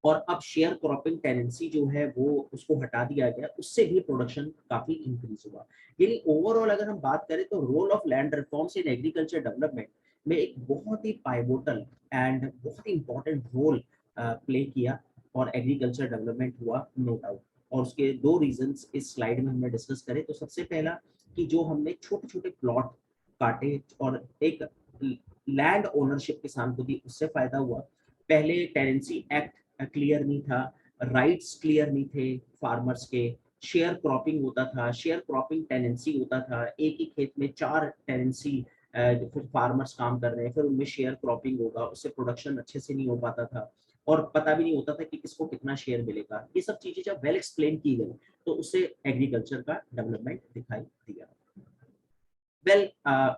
और अब शेयर क्रॉपिंग टेनेंसी जो है वो उसको हटा दिया गया, उससे भी प्रोडक्शन काफी इंक्रीज हुआ। यानी ओवरऑल अगर हम बात करें तो role of land reforms in agriculture development में एक बहुत ही पाइवोटल एंड बहुत ही इंपॉर्टेंट रोल प्ले किया और एग्रीकल्चर डेवलपमेंट हुआ, नो डाउट। और उसके दो रीजंस इस स्लाइड में हमने डिस्कस करे। तो सबसे पहला कि जो हमने छोटे छोटे प्लॉट काटे और एक लैंड ओनरशिप किसान को दी, उससे फायदा हुआ। पहले टेनेंसी एक्ट क्लियर नहीं था, राइट्स क्लियर नहीं थे फार्मर्स के, शेयर क्रॉपिंग होता था, शेयर क्रॉपिंग टेनेंसी होता था, एक ही खेत में 4 टेनेंसी फिर फार्मर्स काम कर रहे हैं, फिर उनमें शेयर क्रॉपिंग होगा, उससे प्रोडक्शन अच्छे से नहीं हो पाता था और पता भी नहीं होता था कि किसको कितना शेयर मिलेगा। ये सब चीजें जब वेल एक्सप्लेन की गई तो उससे एग्रीकल्चर का डेवलपमेंट दिखाई दिया।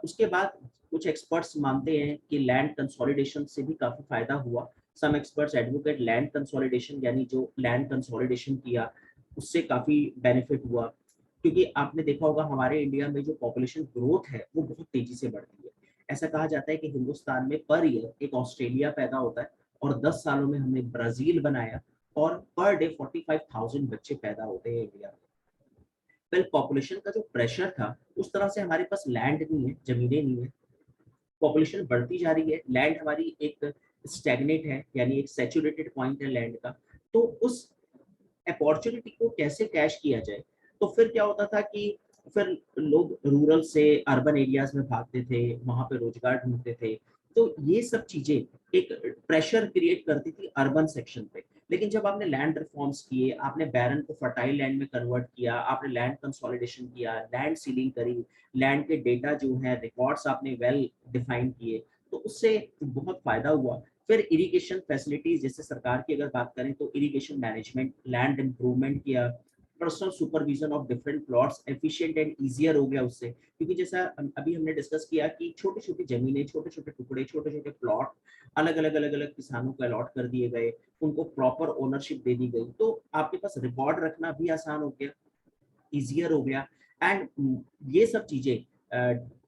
उसके बाद कुछ एक्सपर्ट्स मानते हैं कि लैंड कंसोलिडेशन से भी काफी फायदा हुआ। सम एक्सपर्ट्स एडवोकेट लैंड कंसोलिडेशन, यानी जो लैंड कंसोलिडेशन किया उससे काफी बेनिफिट हुआ, क्योंकि आपने देखा होगा हमारे इंडिया में जो पॉपुलेशन ग्रोथ है वो बहुत तेजी से बढ़ती है। ऐसा कहा जाता है कि हिंदुस्तान में पर ईयर एक ऑस्ट्रेलिया पैदा होता है और 10 सालों में हमने ब्राजील बनाया और पर डे 45,000 बच्चे पैदा होते हैं इंडिया में। पॉपुलेशन का जो प्रेशर था, उस तरह से हमारे पास लैंड नहीं है, जमीनें नहीं है, पॉपुलेशन बढ़ती जा रही है, लैंड हमारी एक स्टैग्नेट है, यानी एक सैचुरेटेड पॉइंट है लैंड का। तो उस अपॉर्चुनिटी को कैसे कैश किया जाए, तो फिर क्या होता था कि फिर लोग रूरल से अर्बन एरियाज में भागते थे, वहां पे रोजगार ढूंढते थे। तो ये सब चीजें एक प्रेशर क्रिएट करती थी अर्बन सेक्शन पे। लेकिन जब आपने लैंड रिफॉर्म्स किए, आपने बैरन को फर्टाइल लैंड में कन्वर्ट किया, आपने लैंड कंसोलिडेशन किया, लैंड सीलिंग करी, लैंड के डेटा जो है रिकॉर्ड्स आपने वेल डिफाइन किए, तो उससे बहुत फायदा हुआ। फिर इरिगेशन फैसिलिटीज, जैसे सरकार की अगर बात करें तो इरिगेशन मैनेजमेंट, लैंड इंप्रूवमेंट किया, personal supervision of different plots efficient and easier हो गया उससे। क्योंकि जैसा अभी हमने डिस्कस किया कि छोटी छोटी जमीनें, छोटे छोटे टुकड़े, छोटे छोटे प्लॉट अलग अलग किसानों को अलॉट कर दिए गए, उनको प्रॉपर ओनरशिप दे दी गई, तो आपके पास रिकॉर्ड रखना भी आसान हो गया, इजियर हो गया। एंड ये सब चीजें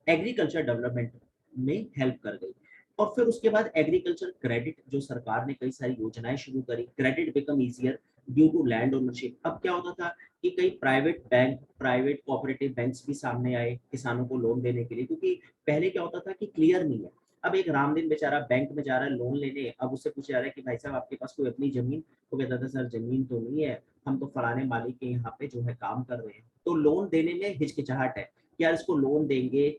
एग्रीकल्चर डेवलपमेंट में हेल्प कर गई। और फिर उसके बाद एग्रीकल्चर क्रेडिट, जो सरकार ने कई सारी योजनाएं शुरू करी, credit become easier due to land ownership. अब क्या होता था कि कई private bank, private cooperative banks भी सामने आए किसानों को लोन देने के लिए, क्योंकि पहले क्या होता था कि क्लियर नहीं है, अब एक रामदीन बेचारा बैंक में जा रहा है लोन लेने, अब उससे पूछा जा रहा है कि भाई साहब आपके पास कोई अपनी जमीन, तो कहता था सर जमीन तो नहीं है, हम तो फलाने मालिक के यहाँ पे जो है काम कर रहे हैं। तो लोन देने में हिचकिचाहट है कि यार इसको लोन देंगे,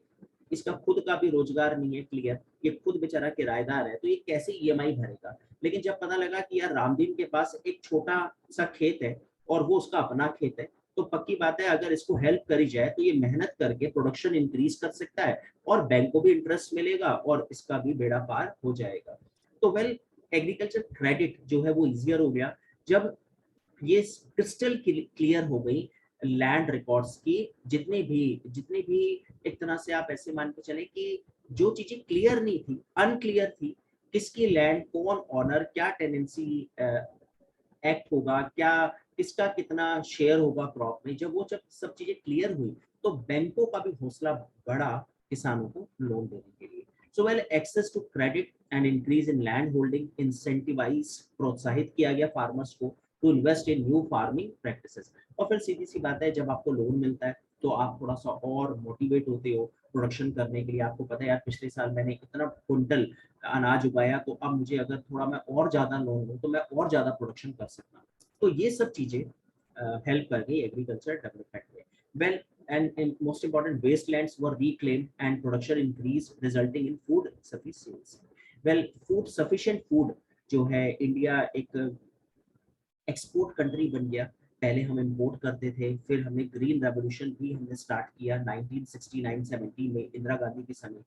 इसका खुद का भी रोजगार नहीं है क्लियर, ये खुद बेचारा किराएदार है, तो ये कैसे ईएमआई भरेगा। लेकिन जब पता लगा कि यार रामदीन के पास एक छोटा सा खेत है और वो उसका अपना खेत है, तो पक्की बात है अगर इसको हेल्प करी जाए तो ये मेहनत करके प्रोडक्शन इंक्रीज कर सकता है और बैंक को भी इंटरेस्ट मिलेगा और इसका भी बेड़ा पार हो जाएगा। तो वेल एग्रीकल्चर क्रेडिट जो है वो इजियर हो गया जब ये क्रिस्टल क्लियर हो गई लैंड रिकॉर्ड्स की, जितने भी एक तरह से आप ऐसे मान के चले कि जो चीजें क्लियर नहीं थी, अनक्लियर थी, किसकी लैंड, कौन ऑनर, क्या टेनेंसी एक्ट होगा, क्या किसका कितना शेयर होगा क्रॉप में, जब सब चीजें क्लियर हुई तो बैंकों का भी हौसला बढ़ा किसानों को लोन देने के लिए। So well access to credit and increase in land holding incentivise, प्रोत्साहित किया गया फार्मर्स को to invest in new farming practices. और फिर सीधी सी बात है जब आपको लोन मिलता है तो आप थोड़ा सा और मोटिवेट होते हो प्रोडक्शन करने के लिए। आपको पता है यार पिछले साल मैंने इतना क्विंटल अनाज उगाया, तो अब मुझे अगर थोड़ा मैं और ज्यादा लोन लूँ तो मैं और ज्यादा प्रोडक्शन कर सकता हूँ। तो ये सब चीजें हेल्प कर गई एग्रीकल्चर डेवलपमेंट में। Well and most important, wastelands were reclaimed and production increased, resulting in food sufficiency. Well, food sufficient food जो है इंडिया एक एक्सपोर्ट कंट्री बन गया। पहले हम इंपोर्ट करते थे, फिर हमने ग्रीन रेवोल्यूशन भी हमने स्टार्ट किया 1969-70 में इंदिरा गांधी के समय,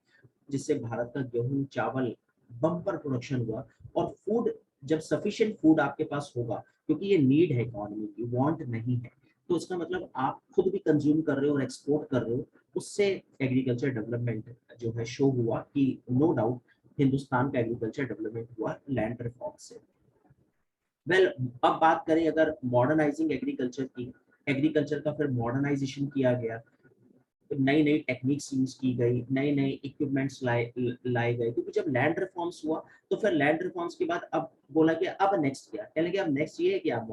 जिससे भारत का गेहूं चावल बम्पर प्रोडक्शन हुआ। और फूड, जब सफिशिएंट फूड आपके पास होगा, क्योंकि ये नीड है इकोनॉमी की, वांट नहीं है, तो इसका मतलब आप खुद भी कंज्यूम कर रहे हो और एक्सपोर्ट कर रहे हो, उससे एग्रीकल्चर डेवलपमेंट जो है शो हुआ कि नो डाउट हिंदुस्तान का एग्रीकल्चर डेवलपमेंट हुआ लैंड रिफॉर्म से। वेल अब बात करें अगर मॉडर्नाइजिंग एग्रीकल्चर की, एग्रीकल्चर का फिर मॉडर्नाइजेशन किया गया, नई नई टेक्निक्स यूज की गई, नए नए इक्विपमेंट्स लाए गए, क्योंकि जब लैंड रिफॉर्म्स हुआ तो फिर लैंड रिफॉर्म्स के बाद अब बोला कि अब नेक्स्ट क्या, कहने कि अब नेक्स्ट ये है कि आप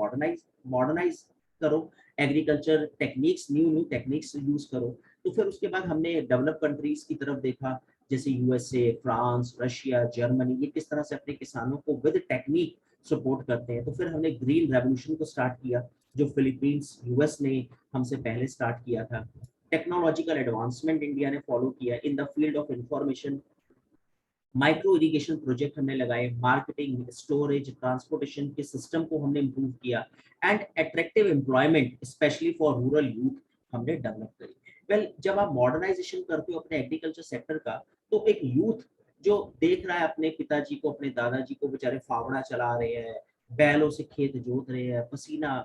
मॉडर्नाइज करो, agriculture techniques, new new techniques use करो। तो फिर उसके बाद हमने डेवलप कंट्रीज की तरफ देखा, जैसे यूएसए, फ्रांस, रशिया, जर्मनी, ये किस तरह से अपने किसानों को विद टेक्निक सपोर्ट करते हैं। तो फिर हमने ग्रीन रेवोल्यूशन को स्टार्ट किया, जो फिलीपींस, यूएस ने हमसे पहले स्टार्ट किया था। टेक्नोलॉजिकल एडवांसमेंट इंडिया ने फॉलो किया in the field of information, micro irrigation project हमने लगाए, मार्केटिंग, स्टोरेज, ट्रांसपोर्टेशन के सिस्टम को हमने इम्प्रूव किया, and attractive employment specially for rural youth हमने डेवलप करी। वेल जब आप मॉडर्नाइजेशन करते हो अपने एग्रीकल्चर सेक्टर का, तो एक यूथ जो देख रहा है अपने पिताजी को, अपने दादाजी को बेचारे फावड़ा चला रहे हैं, बैलों से खेत जोत रहे हैं, पसीना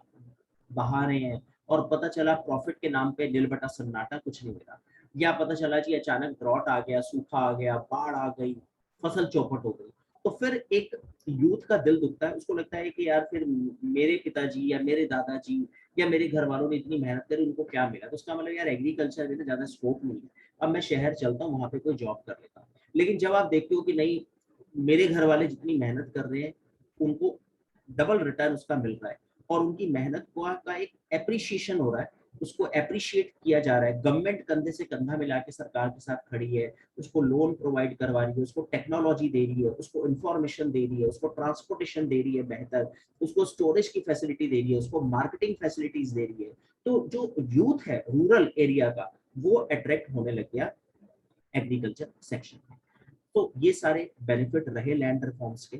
बहा रहे हैं, और पता चला प्रॉफिट के नाम पे नील बटा सन्नाटा, कुछ नहीं मिला, या पता चला जी अचानक ड्रॉट आ गया, सूखा आ गया, बाढ़ आ गई, फसल चौपट हो गई, तो फिर एक यूथ का दिल दुखता है, उसको लगता है कि यार फिर मेरे पिताजी या मेरे दादाजी या मेरे घर वालों ने इतनी मेहनत करी, उनको क्या मिला। तो उसका मतलब यार एग्रीकल्चर में ना ज्यादा स्कोप नहीं है, अब मैं शहर चलता हूँ, वहां पे कोई जॉब कर लेता हूँ। लेकिन जब आप देखते हो कि नहीं, मेरे घर वाले जितनी मेहनत कर रहे हैं उनको डबल रिटर्न उसका मिल रहा है, और उनकी मेहनत का एक एप्रिशिएशन हो रहा है, उसको एप्रिशिएट किया जा रहा है, गवर्नमेंट कंधे से कंधा मिला के सरकार के साथ खड़ी है, उसको लोन प्रोवाइड करवा रही है, उसको टेक्नोलॉजी दे रही है, उसको इंफॉर्मेशन दे रही है, उसको ट्रांसपोर्टेशन दे रही है बेहतर, उसको स्टोरेज की फैसिलिटी दे रही है, उसको मार्केटिंग फैसिलिटीज दे रही है। तो जो यूथ है रूरल एरिया का, वो अट्रैक्ट होने लग गया एग्रीकल्चर सेक्शन में। तो ये सारे बेनिफिट रहे लैंड रिफॉर्म्स के।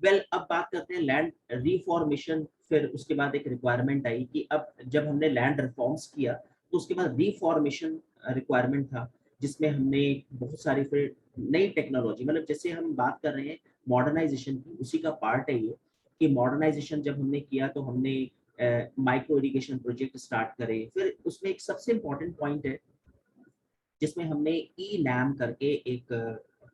वेल अब बात करते हैं लैंड रिफॉर्मेशन। फिर उसके बाद एक रिक्वायरमेंट आई कि अब जब हमने लैंड रिफॉर्म्स किया तो उसके बाद रिफॉर्मेशन रिक्वायरमेंट था, जिसमें हमने बहुत सारी फिर नई टेक्नोलॉजी, मतलब जैसे हम बात कर रहे हैं मॉडर्नाइजेशन की, उसी का पार्ट है ये कि मॉडर्नाइजेशन जब हमने किया तो हमने माइक्रो इरिगेशन प्रोजेक्ट स्टार्ट करे। फिर उसमें एक सबसे इम्पोर्टेंट पॉइंट है जिसमें हमने ई नैम करके एक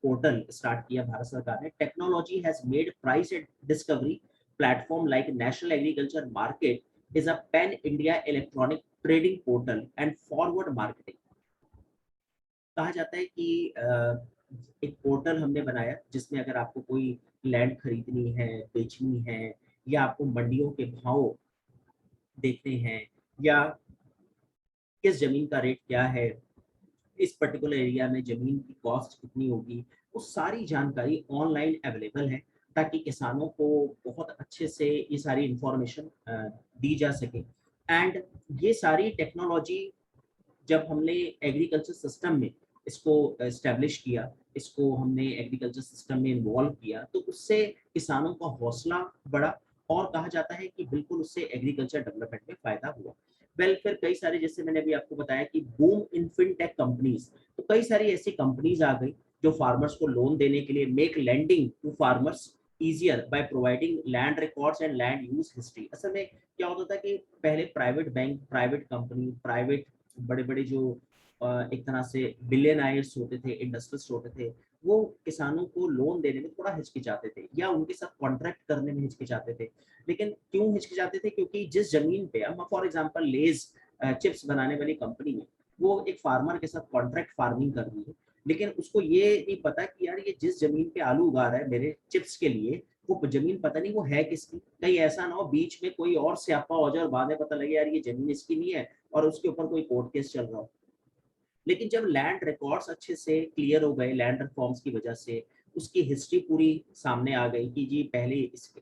पोर्टल स्टार्ट किया भारत सरकार ने। Technology has made price and discovery platform like national agriculture market is a pan India electronic trading portal and forward marketing. कहा जाता है कि एक पोर्टल हमने बनाया जिसमें अगर आपको कोई लैंड खरीदनी है, बेचनी है, या आपको मंडियों के भाव देखने हैं, या किस जमीन का रेट क्या है, इस पर्टिकुलर एरिया में जमीन की कॉस्ट कितनी होगी, वो सारी जानकारी ऑनलाइन अवेलेबल है, ताकि किसानों को बहुत अच्छे से ये सारी इंफॉर्मेशन दी जा सके। एंड ये सारी टेक्नोलॉजी जब हमने एग्रीकल्चर सिस्टम में इसको एस्टेब्लिश किया, इसको हमने एग्रीकल्चर सिस्टम में इन्वॉल्व किया, तो उससे किसानों का हौसला बढ़ा और कहा जाता है कि बिल्कुल उससे एग्रीकल्चर डेवलपमेंट में फायदा हुआ। वेल, फिर कई सारे, जैसे मैंने अभी आपको बताया कि बूम इन फिनटेक कंपनीज, तो कई सारी ऐसी कंपनीज आ गई जो फार्मर्स को लोन देने के लिए make lending to farmers easier by providing land records and land use history। असल में क्या होता था कि पहले private bank, private company, private बड़े बड़े जो एक तरह से बिलियनायर्स होते थे, इंडस्ट्रियलिस्ट होते थे, वो किसानों को लोन देने में थोड़ा हिचकिचाते थे या उनके साथ कॉन्ट्रैक्ट करने में हिचकिचाते थे। लेकिन क्यों हिचकिचाते थे? क्योंकि जिस जमीन पे, अब फॉर एग्जांपल लेज चिप्स बनाने वाली कंपनी है, वो एक फार्मर के साथ कॉन्ट्रैक्ट फार्मिंग कर रही है, लेकिन उसको ये नहीं पता कि यार ये जिस जमीन पे आलू उगा रहा है मेरे चिप्स के लिए, वो जमीन पता नहीं वो है किसकी। कहीं ऐसा ना हो बीच में कोई और स्यापा हो जाए और बाद में पता लगे यार ये जमीन इसकी नहीं है और उसके ऊपर कोई कोर्ट केस चल रहा हो। लेकिन जब लैंड रिकॉर्ड्स अच्छे से क्लियर हो गए लैंड रिफॉर्म्स की वजह से, उसकी हिस्ट्री पूरी सामने आ गई कि जी पहले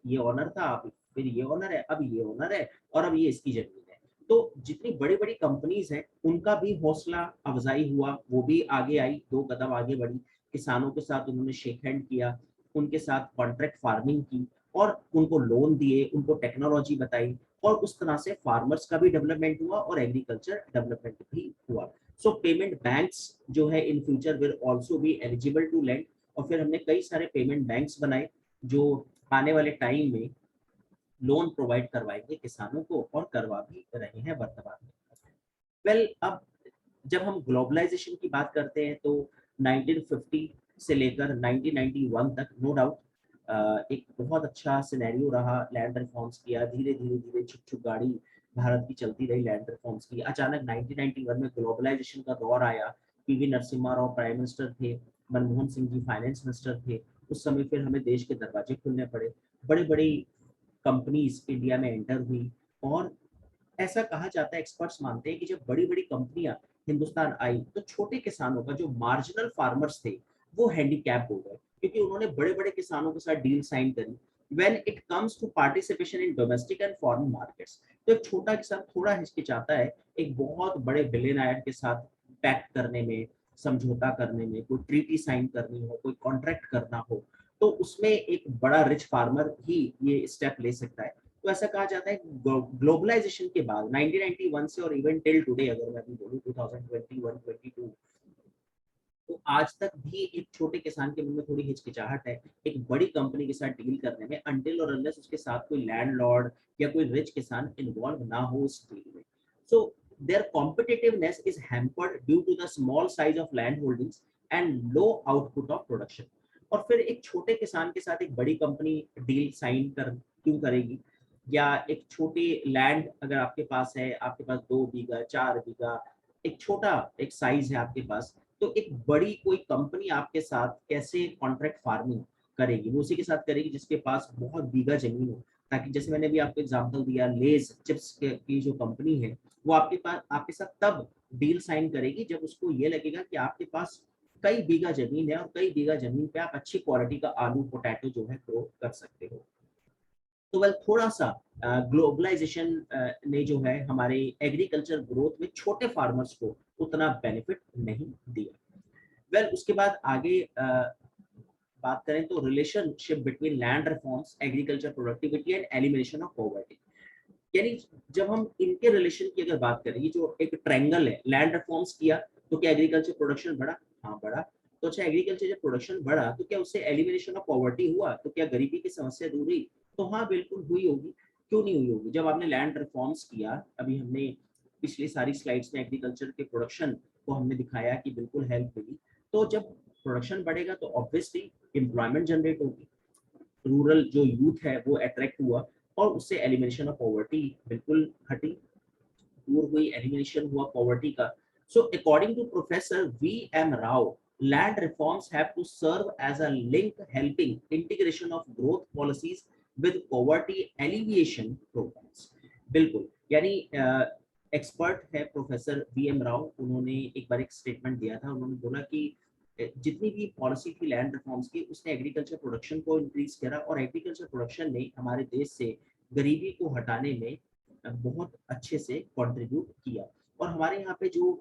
ये ऑनर था, अब फिर ये ऑनर है, अब ये ऑनर है और अब ये इसकी जमीन है। तो जितनी बड़ी बड़ी कंपनीज हैं उनका भी हौसला अफजाई हुआ, वो भी आगे आई, 2 कदम आगे बढ़ी, किसानों के साथ उन्होंने शेक हैंड किया, उनके साथ कॉन्ट्रैक्ट फार्मिंग की और उनको लोन दिए, उनको टेक्नोलॉजी बताई, और उस तरह से फार्मर्स का भी डेवलपमेंट हुआ और एग्रीकल्चर डेवलपमेंट भी हुआ। सो पेमेंट बैंक्स जो है in future will also be eligible to lend, और फिर हमने कई सारे पेमेंट बैंक्स बनाए जो आने वाले टाइम में लोन प्रोवाइड करवाएंगे किसानों को और करवा भी रहे हैं वर्तमान में। वेल, अब जब हम ग्लोबलाइजेशन की बात करते हैं तो 1950 से लेकर 1991 तक नो डाउट एक बहुत अच्छा सिनेरियो रहा। लैंड रिफॉर्म्स किया, धीरे धीरे धीरे छुप छुप गाड़ी भारत की चलती रही लैंड रिफॉर्म्स की। अचानक 1991 में ग्लोबलाइजेशन का दौर आया, PV Narasimha Rao prime minister थे, मनमोहन सिंह जी फाइनेंस मिनिस्टर थे। उस समय फिर हमें देश के दरवाजे खुलने पड़े, बड़ी बड़ी कंपनीज इंडिया में एंटर हुई, और ऐसा कहा जाता है, एक्सपर्ट्स मानते हैं कि जब बड़ी बड़ी कंपनियां हिंदुस्तान आई तो छोटे किसानों का, जो मार्जिनल फार्मर्स थे, वो हैंडीकैप हो गए, क्योंकि उन्होंने बड़े बड़े किसानों के साथ डील साइन करी। When it comes to participation in domestic and foreign markets, तो एक छोटा किसान थोड़ा हिचकिचाता है एक बहुत बड़े बिलियनर के साथ पैक्ट करने में, समझौता करने में, कोई ट्रीटी साइन करनी हो, कोई कॉन्ट्रैक्ट करना हो, तो उसमें एक बड़ा रिच फार्मर ही ये स्टेप ले सकता है। तो ऐसा कहा जाता है ग्लोबलाइजेशन के बाद 1991 से और इवन टिल टुडे, अगर मैं भी बोलूं 2021-22, तो आज तक भी एक छोटे किसान के मन में थोड़ी हिचकिचाहट है एक बड़ी कंपनी के साथ डील करने में, अनटिल और अनलेस उसके साथ कोई लैंडलॉर्ड या कोई रिच किसान इन्वॉल्व ना हो उस डील में। सो their competitiveness is hampered due to the small size of land holdings and low output of production। और फिर एक छोटे किसान के साथ एक बड़ी कंपनी डील साइन कर क्यों करेगी? या एक छोटी लैंड अगर आपके पास है, आपके पास 2 बीघा 4 बीघा, एक छोटा एक साइज है आपके पास, तो एक बड़ी कोई कंपनी आपके साथ कैसे कॉन्ट्रैक्ट फार्मिंग करेगी? वो उसी के साथ करेगी जिसके पास बहुत बीघा जमीन हो, ताकि जैसे मैंने भी आपको एग्जांपल दिया लेज चिप्स की जो कंपनी है, वो आपके पास आपके साथ तब डील साइन करेगी जब उसको ये लगेगा कि आपके पास कई बीघा जमीन है और कई बीघा जमीन पे आप अच्छी क्वालिटी का आलू पोटैटो जो है ग्रो कर सकते हो। तो वेल, थोड़ा सा ग्लोबलाइजेशन ने जो है हमारे एग्रीकल्चर ग्रोथ में छोटे फार्मर्स को उतना बेनिफिट नहीं दिया। वेल, उसके बाद आगे बात करें तो relationship between land reforms, agriculture productivity and elimination of poverty. यानी जब हम इनके रिलेशन की अगर बात करें, ये जो एक ट्रायंगल है, लैंड रिफॉर्म्स किया तो क्या एग्रीकल्चर प्रोडक्शन बढ़ा? हाँ, बढ़ा। तो अच्छा, एग्रीकल्चर जब प्रोडक्शन बढ़ा तो क्या उससे एलिमिनेशन ऑफ पॉवर्टी हुआ? तो क्या गरीबी की समस्या दूर हुई? तो हाँ, बिल्कुल हुई होगी। क्यों नहीं हुई होगी? जब आपने लैंड रिफॉर्म्स किया, अभी हमने पिछली सारी स्लाइड्स में एग्रीकल्चर के प्रोडक्शन को हमने दिखाया कि बिल्कुल हेल्प मिली। तो जब प्रोडक्शन बढ़ेगा तो ऑब्वियसली एम्प्लॉयमेंट जनरेट होगी, रूरल जो यूथ है वो अट्रैक्ट हुआ, और उससे एलिमिनेशन ऑफ पॉवर्टी बिल्कुल हटी, दूर हुई, एलिमिनेशन हुआ पॉवर्टी का। So according to professor V M Rao, land reforms have to serve as a link helping integration of growth policies with poverty alleviation programmes. बिल्कुल, यानी एक्सपर्ट है प्रोफेसर वी एम राव, उन्होंने एक बार एक स्टेटमेंट दिया था, उन्होंने बोला कि जितनी भी पॉलिसी थी लैंड रिफॉर्म्स की, उसने एग्रीकल्चर प्रोडक्शन को इंक्रीज करा और एग्रीकल्चर प्रोडक्शन ने हमारे देश से गरीबी को हटाने में बहुत अच्छे से कंट्रीब्यूट किया। और हमारे यहाँ पे जो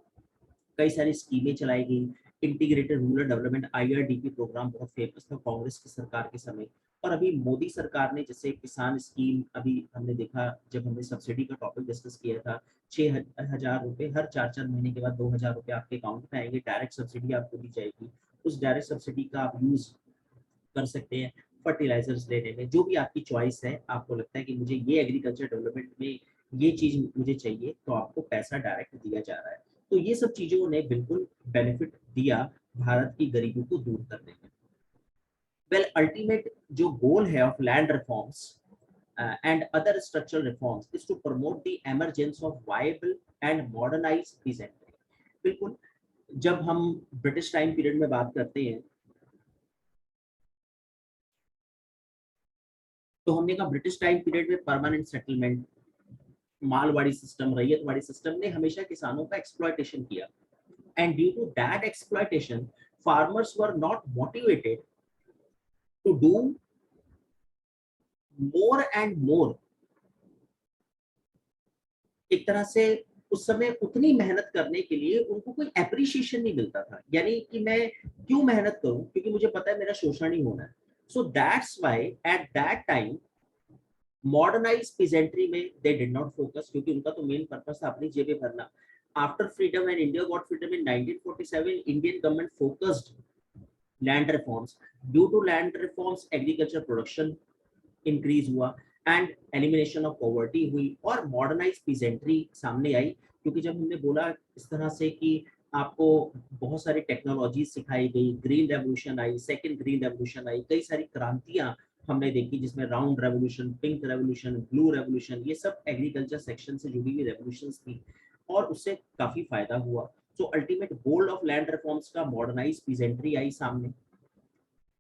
कई सारी स्कीमें चलाई गई, integrated rural development IRDP programme बहुत फेमस था कांग्रेस की सरकार के समय। और अभी मोदी सरकार ने जैसे किसान स्कीम, अभी हमने देखा जब हमने सब्सिडी का टॉपिक डिस्कस किया था, 6,000 रुपए हर 4-4 महीने के बाद 2,000 रुपए आपके अकाउंट में आएंगे, डायरेक्ट सब्सिडी आपको दी जाएगी। उस डायरेक्ट सब्सिडी का आप यूज कर सकते हैं फर्टिलाइजर्स लेने में, जो भी आपकी चॉइस है। आपको लगता है कि मुझे ये एग्रीकल्चर डेवलपमेंट में ये चीज मुझे चाहिए, तो आपको पैसा डायरेक्ट दिया जा रहा है। तो ये सब चीजों ने बिल्कुल बेनिफिट दिया भारत की गरीबी को दूर करने में। वेल अल्टीमेट जो गोल है of land reforms and other structural reforms is to promote the emergence of viable and modernized peasantry। बिल्कुल, जब हम ब्रिटिश टाइम पीरियड में बात करते हैं तो हमने कहा ब्रिटिश टाइम पीरियड में permanent settlement, Mahalwari system, Ryotwari system ने हमेशा किसानों का एक्सप्लॉयटेशन किया। And due to that exploitation farmers were not motivated to do more and more. एक तरह से उस समय उतनी मेहनत करने के लिए उनको कोई एप्रिसिएशन नहीं मिलता था, यानी कि मैं क्यों मेहनत करूं क्योंकि मुझे पता है मेरा शोषण ही होना है। So that's why at that time modernise peasantry में दे डिड नॉट फोकस, क्योंकि उनका तो मेन पर्पस था अपनी जेबें भरना। After freedom and India got freedom in 1947, Indian government focused land reforms. Due to land reforms agriculture production increase हुआ एंड एलिमिनेशन ऑफ पॉवर्टी हुई और मॉडर्नाइज पीजेंट्री सामने आई। क्योंकि जब हमने बोला इस तरह से कि आपको बहुत सारी टेक्नोलॉजी सिखाई गई, ग्रीन रेवोल्यूशन आई, सेकंड ग्रीन रेवोल्यूशन आई, कई सारी क्रांतियां हमने देखी जिसमें round revolution, pink revolution, blue revolution, ये सब एग्रीकल्चर सेक्शन से जुड़ी हुई रेवोल्यूशंस थी और उससे काफी फायदा हुआ। सो ultimate goal of land reforms का मॉडर्नाइज पीजेंट्री आई सामने।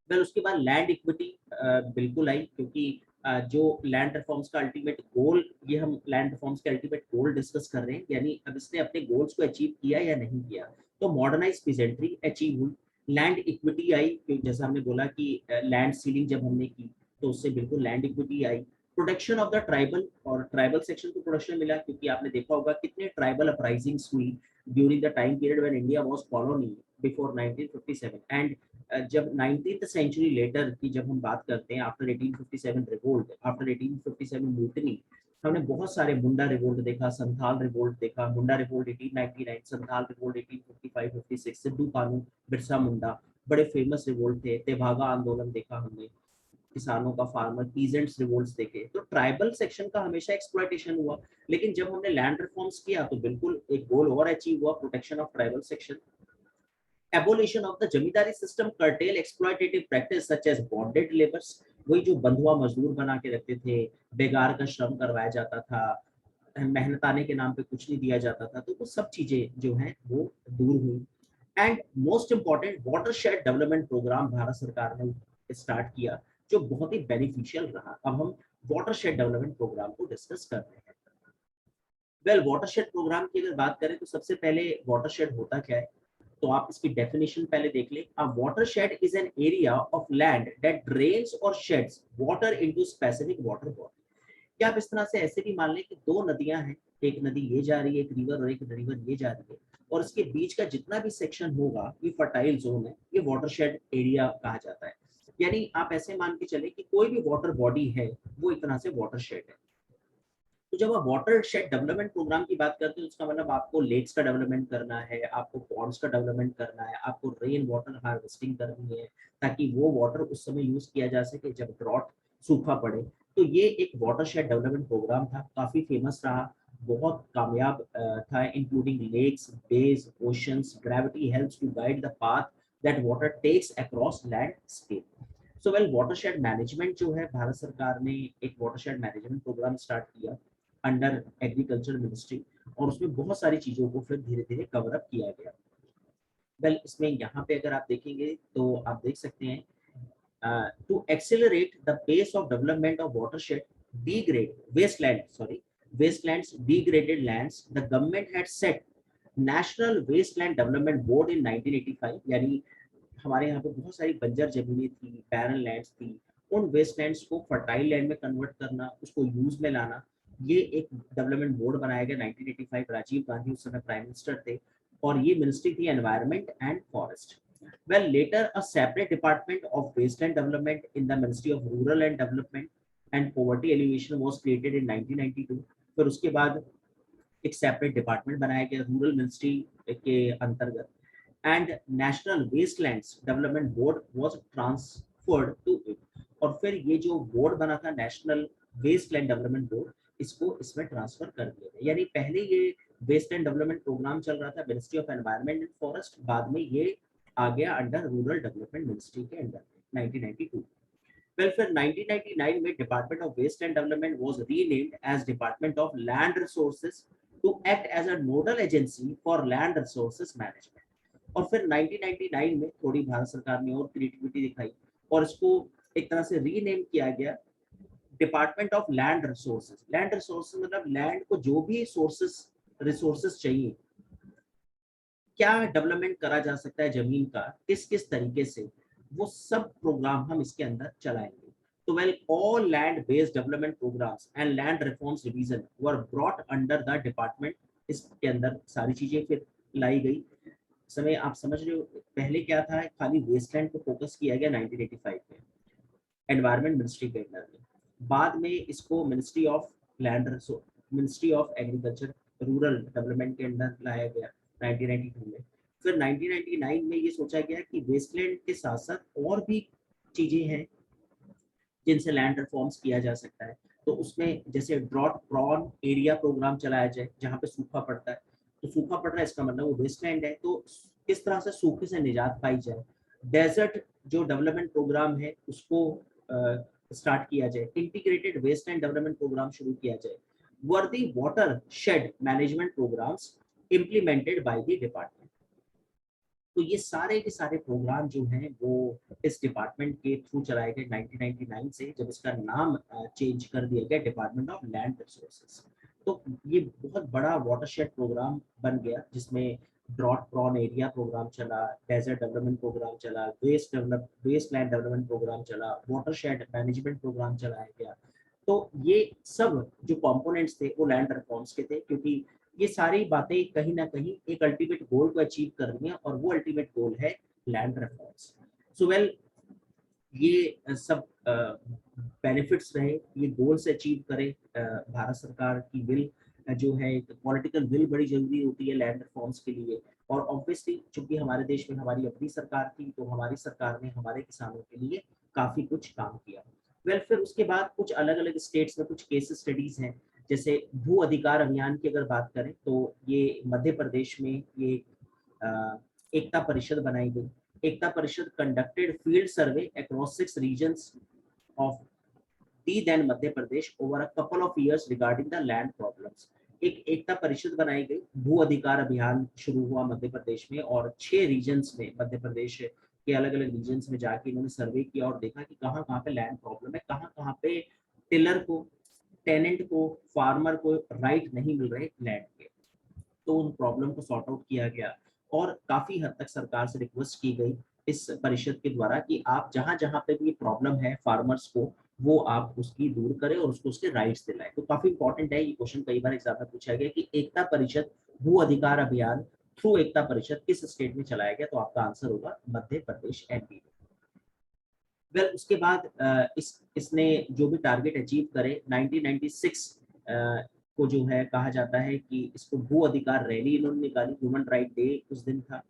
वेल उसके बाद लैंड इक्विटी बिल्कुल आई, क्योंकि जो लैंड रिफॉर्म्स का अल्टीमेट गोल, ये हम लैंड रिफॉर्म्स के अल्टीमेट गोल डिस्कस कर रहे हैं, यानी अब इसने अपने गोल्स को अचीव किया या नहीं किया। तो मॉडर्नाइज पीजेंट्री अचीव हुई, लैंड इक्विटी आई, क्योंकि जैसा हमने बोला कि लैंड सीलिंग जब हमने की तो उससे बिल्कुल land equity I. Protection of the tribal, और ट्राइबल सेक्शन को प्रोटेक्शन मिला, क्योंकि आपने देखा होगा कितने ट्राइबल अपराइजिंग्स हुई during the time period when India was colony before 1957। And जब 19th सेंचुरी लेटर की जब हम बात करते हैं, आफ्टर 1857 रिवोल्ट, आफ्टर 1857 म्यूटनी, हमने बहुत सारे मुंडा रिवोल्ट देखा, संथाल रिवोल्ट देखा, मुंडा रिवोल्ट 1899, संथाल रिवोल्ट 1855-56, सिद्धू कानू, बिरसा मुंडा, बड़े फेमस रिवोल्ट थे। तेभागा आंदोलन देखा हमने, किसानों का, फार्मर पीजेंट्स रिवोल्ट्स देखे। तो ट्राइबल सेक्शन का हमेशा एक्सप्लॉयटेशन हुआ, लेकिन जब हमने लैंड रिफॉर्म्स किया तो बिल्कुल एक गोल और अचीव हुआ, protection of tribal section. Abolition of the zamindari system, curtail exploitative practice such as bonded labors, वही जो बंधुआ मजदूर बना के रखते थे, बेगार का श्रम करवाया जाता था, मेहनताने के नाम पे कुछ नहीं दिया जाता था, तो वो सब चीजें जो हैं वो दूर हुई। And most important watershed development programme Bharat सरकार ने स्टार्ट किया, जो बहुत ही बेनिफिशियल रहा। अब हम वाटरशेड डेवलपमेंट प्रोग्राम को डिस्कस कर रहे हैं। वेल वाटरशेड प्रोग्राम की अगर बात करें तो सबसे पहले वाटरशेड होता क्या है, तो आप इसकी डेफिनेशन पहले देख लें। A watershed is an area of land that drains और sheds water into specific water body. क्या आप इस तरह से ऐसे भी मान लें कि दो नदियां हैं, एक नदी ये जा रही है एक रिवर, और एक रिवर ये जा रही है, और इसके बीच का जितना भी सेक्शन होगा ये फर्टाइल जोन है, ये वाटरशेड एरिया कहा जाता है। यानी आप ऐसे मान के चले कि कोई भी वाटर बॉडी है वो एक तरह से वाटरशेड है। तो जब आप वाटर शेड डेवलपमेंट प्रोग्राम की बात करते हैं, उसका मतलब आपको लेक्स का डेवलपमेंट करना है, आपको पॉन्ड्स का डेवलपमेंट करना है, आपको रेन वाटर हार्वेस्टिंग करनी है, ताकि वो वाटर उस समय यूज किया जा सके जब ड्रॉट, सूखा पड़े। तो ये एक वाटर शेड डेवलपमेंट प्रोग्राम था, काफी फेमस रहा, बहुत कामयाब था। Including lakes, bays, oceans, gravity helps to guide the path that water takes across landscape. So well watershed management जो है, भारत सरकार ने एक वाटरशेड मैनेजमेंट प्रोग्राम स्टार्ट किया अंडर एग्रीकल्चर मिनिस्ट्री, और उसमें बहुत सारी चीजों को फिर धीरे धीरे कवर अप किया गया। वेल इसमें यहाँ पे अगर आप देखेंगे तो आप देख सकते हैं, to accelerate the pace of development of watershed degrade wasteland sorry wastelands degraded lands, the government had set National Wasteland Development Board in 1985, यानी हमारे यहाँ पे बहुत सारी बंजर जमीनें थी, बैरन लैंड्स थी, उन वेस्टलैंड्स को फर्टाइल लैंड में कन्वर्ट करना, उसको यूज में लाना, ये एक डेवलपमेंट बोर्ड बनाया गया 1985। राजीव गांधी उस समय प्राइम मिनिस्टर थे और ये मिनिस्ट्री थी environment and forest. Well, later a separate department of wasteland development in the Ministry of Rural and Development and Poverty Alleviation was created in 1992. फिर उसके बाद एक सेपरेट डिपार्टमेंट बनाया गया रूरल मिनिस्ट्री के अंतर्गत, and national wastelands development board was transferred to it. और फिर ये जो बोर्ड बना था नेशनल वेस्टलैंड डेवलपमेंट बोर्ड, इसको इसमें ट्रांसफर कर दिया गया। यानी पहले ये वेस्टलैंड डेवलपमेंट प्रोग्राम चल रहा था ministry of environment and forest, बाद में ये आ गया अंडर रूरल डेवलपमेंट मिनिस्ट्री के अंडर 1992। Well, फिर 1999 में department of waste and development was renamed as department of land resources to act as a nodal agency for land resources management. और फिर 1999 में थोड़ी भारत सरकार ने और क्रिएटिविटी दिखाई और इसको एक तरह से रीनेम किया गया department of land resources. Land resources मतलब लैंड को जो भी रिसोर्सेज चाहिए, क्या डेवलपमेंट करा जा सकता है जमीन का, किस किस तरीके से, वो सब प्रोग्राम हम इसके अंदर चलाएंगे। तो well all land based development programmes and land reforms revision were brought under the department. इसके अंदर सारी चीजें फिर लाई गई। समय आप समझ रहे हो, पहले क्या था, खाली वेस्टलैंड पे फोकस किया गया 1985 में एनवायरनमेंट मिनिस्ट्री के अंदर में। बाद में इसको ministry of ministry of agriculture rural development के अंदर लाया गया 1992 में। फिर 1999 में ये सोचा गया कि वेस्टलैंड के साथ साथ और भी चीजें हैं जिनसे लैंड रिफॉर्म्स किया जा सकता है। तो उसमें जैसे ड्रॉट प्रॉन एरिया प्रोग्राम चलाया जाए, जहाँ पे सूखा पड़ता है, तो सूखा पड़ रहा है इसका मतलब वो वेस्टलैंड है, तो किस तरह से सूखे से निजात पाई जाए। डेजर्ट जो डेवलपमेंट प्रोग्राम है उसको स्टार्ट किया जाए। इंटीग्रेटेड वेस्टलैंड डेवलपमेंट प्रोग्राम शुरू किया जाए। वर्दी watershed management programmes implemented by the department. तो ये सारे के सारे प्रोग्राम जो हैं वो इस डिपार्टमेंट के थ्रू चलाए गए 1999 से, जब इसका नाम चेंज कर दिया गया डिपार्टमेंट ऑफ लैंड रिसोर्सेज। तो ये बहुत बड़ा वाटरशेड प्रोग्राम बन गया जिसमें ड्रॉट प्रॉन एरिया प्रोग्राम चला, डेजर्ट डेवलपमेंट प्रोग्राम चला, वेस्ट लैंड डेवलपमेंट प्रोग्राम चला, वाटरशेड मैनेजमेंट प्रोग्राम चलाया गया। तो ये सब जो कंपोनेंट्स थे वो लैंड रिफॉर्म्स के थे, क्योंकि ये सारी बातें कहीं ना कहीं एक अल्टीमेट गोल को अचीव कर रही हैं और वो अल्टीमेट गोल है लैंड रिफॉर्म्स। सो वेल, ये सब बेनिफिट्स रहे, ये गोल्स अचीव करे। भारत सरकार की विल जो है, पॉलिटिकल विल बड़ी जरूरी होती है लैंड रिफॉर्म्स के लिए। और ऑब्वियसली चूंकि हमारे देश में हमारी अपनी सरकार थी, तो हमारी सरकार ने हमारे किसानों के लिए काफी कुछ काम किया। वेल, फिर उसके बाद कुछ अलग अलग स्टेट्स में कुछ केस स्टडीज हैं। जैसे भू अधिकार अभियान की अगर बात करें तो ये मध्य प्रदेश में ये एकता परिषद बनाई गई। Ekta Parishad conducted field survey across 6 regions of the then Madhya Pradesh over a couple of years regarding the land problems. एक एकता परिषद बनाई गई, भू अधिकार अभियान शुरू हुआ मध्य प्रदेश में, और 6 रीजन्स में मध्य प्रदेश के अलग अलग रीजन्स में जाके इन्होंने सर्वे किया और देखा कि कहाँ कहाँ पे लैंड प्रॉब्लम है, कहाँ कहाँ पे टिलर को, टेनेंट को, फार्मर को राइट नहीं मिल रहे लैंड के। तो उन प्रॉब्लम को सॉर्ट आउट किया गया और काफी हद तक सरकार से रिक्वेस्ट की गई इस परिषद के द्वारा कि आप जहां जहां पे भी प्रॉब्लम है फार्मर्स को, वो आप उसकी दूर करें और उसको उसके राइट्स दिलाएं। तो काफी इंपॉर्टेंट है, ये क्वेश्चन कई बार एग्जाम में पूछा गया कि एकता परिषद भू अधिकार अभियान थ्रू एकता परिषद किस स्टेट में चलाया गया, तो आपका आंसर होगा मध्य प्रदेश, एमपी। वेल, उसके बाद इसने जो भी टारगेट अचीव करे 1996 को जो है कहा जाता है कि इसको भू अधिकार रैली इन्होंने निकाली, ह्यूमन राइट डे उस दिन था।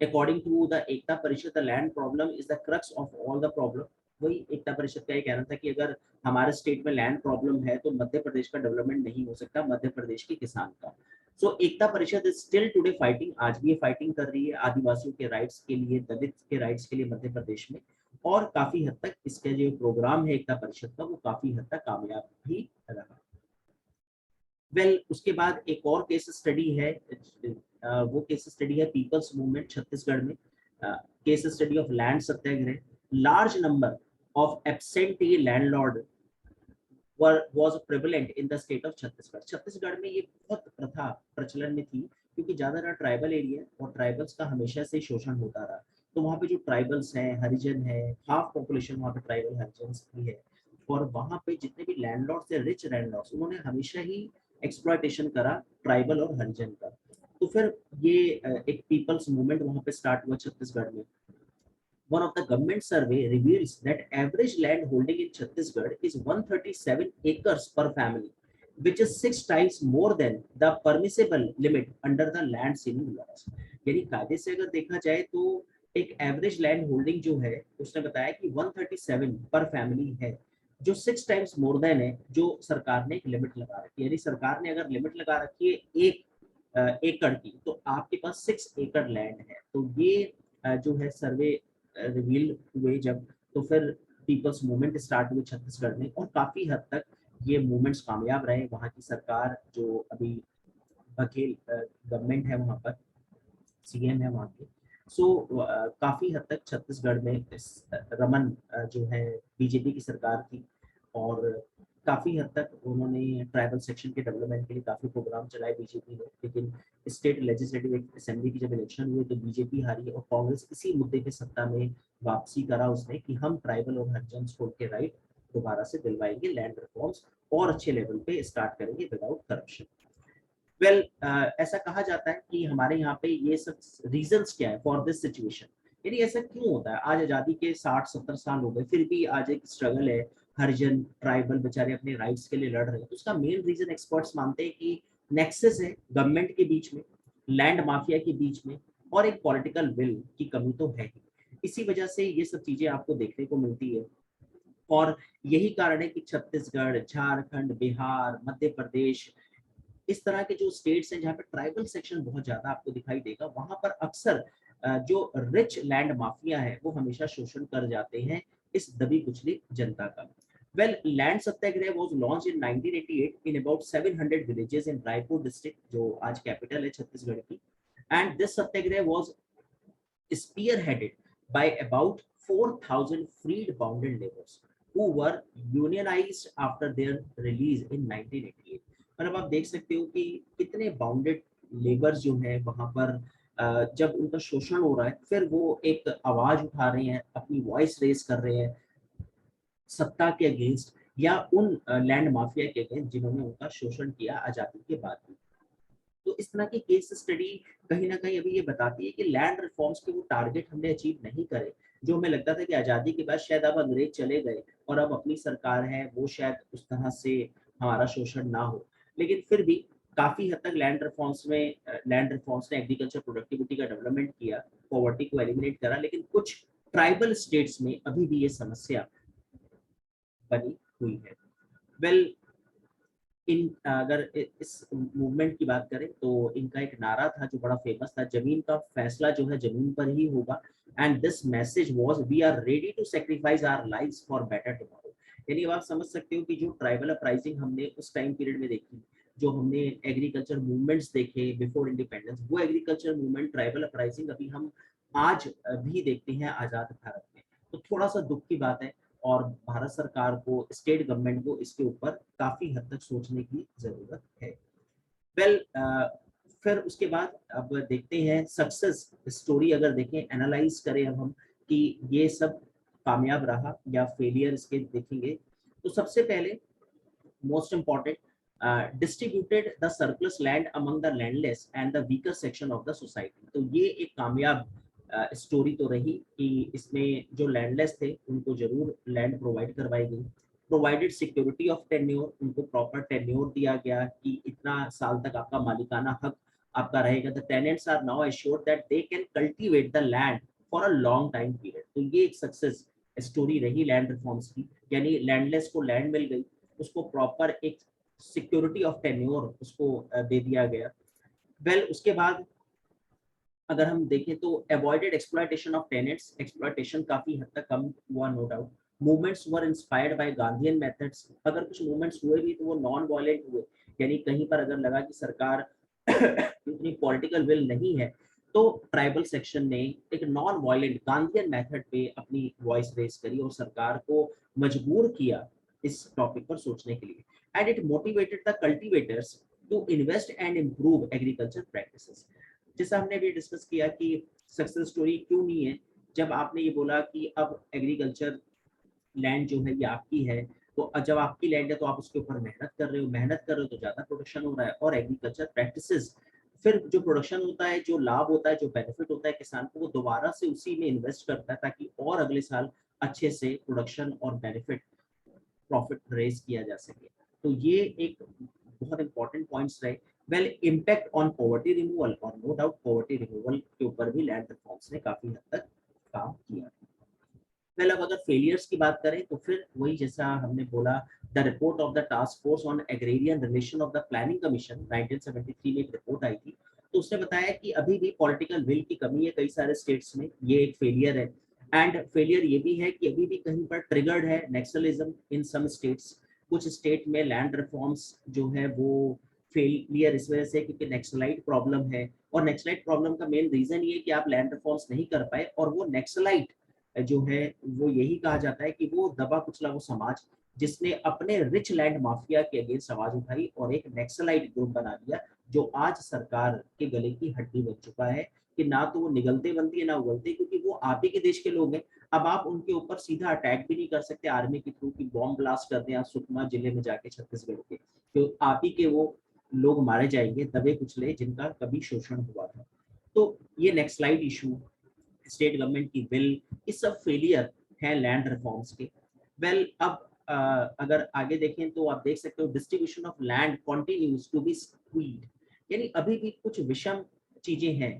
According to the Ekta Parishad, the land problem is the crux of all the problem. वही एकता परिषद का ये कहना था कि अगर हमारे स्टेट में लैंड प्रॉब्लम है तो मध्य प्रदेश का डेवलपमेंट नहीं हो सकता, मध्य प्रदेश के किसान का। सो Ekta Parishad is still today fighting, आज भी ये फाइटिंग कर रही है आदिवासियों के राइट्स के लिए, दलित के राइट्स के लिए मध्य प्रदेश में। और काफी हद तक इसका जो प्रोग्राम है एकता परिषद का, वो काफी हद तक कामयाब भी रहा। वेल, उसके बाद एक और केस स्टडी है, वो केस स्टडी है पीपल्स मूवमेंट छत्तीसगढ़ में, case study of land Satyagraha. Large number of absentee landlord was prevalent in the state of Chhattisgarh. Chhattisgarh में ये बहुत प्रथा प्रचलन में थी, क्योंकि ज्यादातर ट्राइबल एरिया और ट्राइबल्स का हमेशा से शोषण होता रहा। तो वहाँ पे जो ट्राइबल्स हैं, हरिजन है, हाफ पॉपुलेशन वहाँ पे ट्राइबल हरिजन की है, और वहाँ पे जितने भी लैंडलॉर्ड्स थे, रिच लैंडलॉर्ड्स, उन्होंने हमेशा ही एक्सप्लॉयटेशन करा ट्राइबल और हरिजन का। तो फिर ये एक पीपल्स मूवमेंट वहाँ पे स्टार्ट हुआ छत्तीसगढ़ में। One of the government survey reveals that average land holding in Chhattisgarh is 137 acres per family, which is 6 times more than the permissible limit under the land ceiling laws. यानी कायदे से अगर देखा जाए तो एक एवरेज लैंड होल्डिंग जो है, उसने बताया कि 137 पर फैमिली है, जो 6 टाइम्स मोर देन है जो सरकार ने एक लिमिट लगा रखी है। यानी सरकार ने अगर लिमिट लगा रखी है एक एकड़ की, तो आपके पास 6 एकड़ लैंड है। तो ये जो है सर्वे रिवील हुए जब, तो फिर पीपल्स मूवमेंट स्टार्ट हुए छत्तीसगढ़ में, और काफी हद तक ये मूवमेंट्स कामयाब रहे। वहाँ की सरकार जो अभी बघेल गवर्नमेंट है, वहाँ पर सीएम है वहाँ के, सो काफी हद तक छत्तीसगढ़ में रमन जो है बीजेपी की सरकार थी, और काफी हद तक उन्होंने ट्राइबल सेक्शन के डेवलपमेंट के लिए काफी प्रोग्राम चलाए बीजेपी ने। लेकिन स्टेट लेजिस्लेटिव असेंबली की जब इलेक्शन हुए तो बीजेपी हारी, और कांग्रेस इसी मुद्दे पे सत्ता में वापसी करा उसने कि हम ट्राइबल और हरिजन को के राइट दोबारा से दिलवाएंगे, लैंड रिफॉर्म्स और अच्छे लेवल पे स्टार्ट करेंगे विदाउट करप्शन। वेल ऐसा कहा जाता है कि हमारे यहाँ पे ये सब रीजंस क्या है फॉर दिस सिचुएशन, यानी ऐसा क्यों होता है। आज आजादी के 60-70 साल हो गए, फिर भी आज एक स्ट्रगल है, हरिजन ट्राइबल बेचारे अपने राइट्स के लिए लड़ रहे हैं। तो उसका मेन रीजन एक्सपर्ट्स मानते हैं कि नेक्सस है गवर्नमेंट के बीच में, लैंड माफिया के बीच में, और एक पॉलिटिकल विल की कमी तो है ही। इसी वजह से ये सब चीजें आपको देखने को मिलती है, और यही कारण है कि छत्तीसगढ़, झारखंड, बिहार, मध्य प्रदेश, इस तरह के जो स्टेट्स हैं जहाँ पे ट्राइबल सेक्शन बहुत ज्यादा आपको दिखाई देगा, वहां पर अक्सर जो रिच लैंड माफिया है वो हमेशा शोषण कर जाते हैं इस दबी कुचली जनता का। Well, land Satyagraha was launch in 1988 in about 700 villages in Raipur district, जो आज कैपिटल है छत्तीसगढ़ की, and this Satyagraha was spearheaded by about 4,000 freed bounded laborers who were unionized after their release in 1988। मतलब आप देख सकते हो कि कितने बाउंडेड लेबर्स जो हैं वहां पर जब उनका शोषण हो रहा है, फिर वो एक आवाज उठा रहे हैं, अपनी वॉइस रेज कर रहे हैं सत्ता के अगेंस्ट, या उन लैंड माफिया के अगेंस्ट जिन्होंने उनका शोषण किया आजादी के बाद भी। तो इस तरह की केस स्टडी कहीं ना कहीं अभी ये बताती है कि लैंड रिफॉर्म्स के वो टारगेट हमने अचीव नहीं करे, जो हमें लगता था कि आज़ादी के बाद शायद अब अंग्रेज चले गए और अब अपनी सरकार है, वो शायद उस तरह से हमारा शोषण ना हो। लेकिन फिर भी काफी हद तक लैंड रिफॉर्म्स ने एग्रीकल्चर प्रोडक्टिविटी का डेवलपमेंट किया, पॉवर्टी को एलिमिनेट करा, लेकिन कुछ ट्राइबल स्टेट्स में अभी भी ये समस्या बनी हुई है। वेल, इन अगर इस मूवमेंट की बात करें तो इनका एक नारा था जो बड़ा फेमस था, जमीन का फैसला जो है जमीन पर ही होगा, and this message was we are ready to sacrifice our lives for better tomorrow. यानी आप समझ सकते हो कि जो ट्राइबल अपराइजिंग हमने उस टाइम पीरियड में देखी, जो हमने एग्रीकल्चर मूवमेंट्स देखे बिफोर इंडिपेंडेंस, वो एग्रीकल्चर मूवमेंट ट्राइबल अपराइजिंग अभी हम आज भी देखते हैं आजाद भारत में। तो थोड़ा सा दुख की बात है, और भारत सरकार को, स्टेट गवर्नमेंट को इसके ऊपर काफी हद तक सोचने की जरूरत है। वेल, फिर उसके बाद अब देखते हैं सक्सेस स्टोरी, अगर देखें, एनालाइज करें अब हम कि ये सब कामयाब रहा या फेलियर इसके देखेंगे। तो सबसे पहले most important, distributed the surplus land among the landless and the weaker section of the society. तो ये एक कामयाब स्टोरी तो रही कि इसमें जो लैंडलेस थे उनको जरूर लैंड प्रोवाइड करवाई गई, प्रोवाइडेड सिक्योरिटी ऑफ टेन्योर, उनको प्रॉपर टेन्योर दिया गया कि इतना साल तक आपका मालिकाना हक आपका रहेगा। The tenants are now assured that they can cultivate the land for a long time period. तो ये एक सक्सेस स्टोरी रही लैंड रिफॉर्म्स की, यानी लैंडलेस को लैंड मिल गई, उसको प्रॉपर एक सिक्योरिटी ऑफ टेन्योर उसको दे दिया गया। वेल, उसके बाद अगर हम देखें तो avoided exploitation of tenants, exploitation काफी हद तक कम हुआ, no doubt. Movements were inspired by Gandhian methods, अगर कुछ मूवमेंट्स हुए भी तो वो नॉन वायलेंट हुए, यानी कहीं पर अगर लगा कि सरकार इतनी पॉलिटिकल विल नहीं है, तो ट्राइबल सेक्शन ने एक नॉन वायलेंट गांधीयन मेथड पे अपनी वॉइस रेज करी और सरकार को मजबूर किया इस टॉपिक पर सोचने के लिए। And it motivated the cultivators to invest and improve agriculture practices. जैसा हमने भी डिस्कस किया कि सक्सेस स्टोरी क्यों नहीं है, जब आपने ये बोला कि अब एग्रीकल्चर लैंड जो है ये आपकी है, तो जब आपकी लैंड है तो आप उसके ऊपर मेहनत कर रहे हो तो ज़्यादा प्रोडक्शन हो रहा है, और एग्रीकल्चर प्रैक्टिसेस फिर जो प्रोडक्शन होता है, जो लाभ होता है, जो बेनिफिट होता है किसान को, वो दोबारा से उसी में इन्वेस्ट करता है ताकि और अगले साल अच्छे से प्रोडक्शन और बेनिफिट प्रॉफिट रेज किया जा सके। तो ये एक बहुत इंपॉर्टेंट पॉइंट्स रहे। Well, impact on poverty removal, और नो डाउट पॉवर्टी रिमूवल के ऊपर भी लैंड रिफॉर्म्स ने काफी हद तक काम किया। वेल, अब अगर फेलियर्स की बात करें तो फिर वही जैसा हमने बोला, the report of the task force on agrarian relation of the planning commission 1973 में एक रिपोर्ट आई थी, तो उसने बताया कि अभी भी पॉलिटिकल विल की कमी है कई सारे स्टेट्स में, ये एक फेलियर है। एंड फेलियर ये भी है कि अभी भी कहीं पर ट्रिगर्ड है नेक्सलिज्म इन सम स्टेट्स। कुछ स्टेट में लैंड रिफॉर्म्स जो है वो फेलियर इस वजह से क्योंकि नेक्सलाइट प्रॉब्लम है, और नेक्सलाइट प्रॉब्लम का मेन रीजन ये कि आप लैंड रिफॉर्म्स नहीं कर पाए, और वो नेक्सलाइट जो है वो यही कहा जाता है कि वो दबा कुचला वो समाज जिसने अपने रिच लैंड माफिया के अगेंस्ट आवाज उठाई और एक नेक्सलाइट ग्रुप बना दिया, जो आज सरकार के गले की हड्डी बन चुका है कि ना तो वो निगलते बनती है ना उगलते, क्योंकि वो आप ही के देश के लोग हैं। अब आप उनके ऊपर सीधा अटैक भी नहीं कर सकते आर्मी के थ्रू कि बॉम्ब ब्लास्ट कर दें आप सुकमा जिले में जाके छत्तीसगढ़ के, तो आप ही के वो लोग मारे जाएंगे दबे कुचले जिनका कभी शोषण हुआ था। तो ये नेक्सलाइट इशू, स्टेट गवर्नमेंट की विल, ये सब फेलियर है लैंड रिफॉर्म्स के। वेल, अब अगर आगे देखें तो आप देख सकते हो distribution of land continues to be skewed, यानी अभी भी कुछ विषम चीजें हैं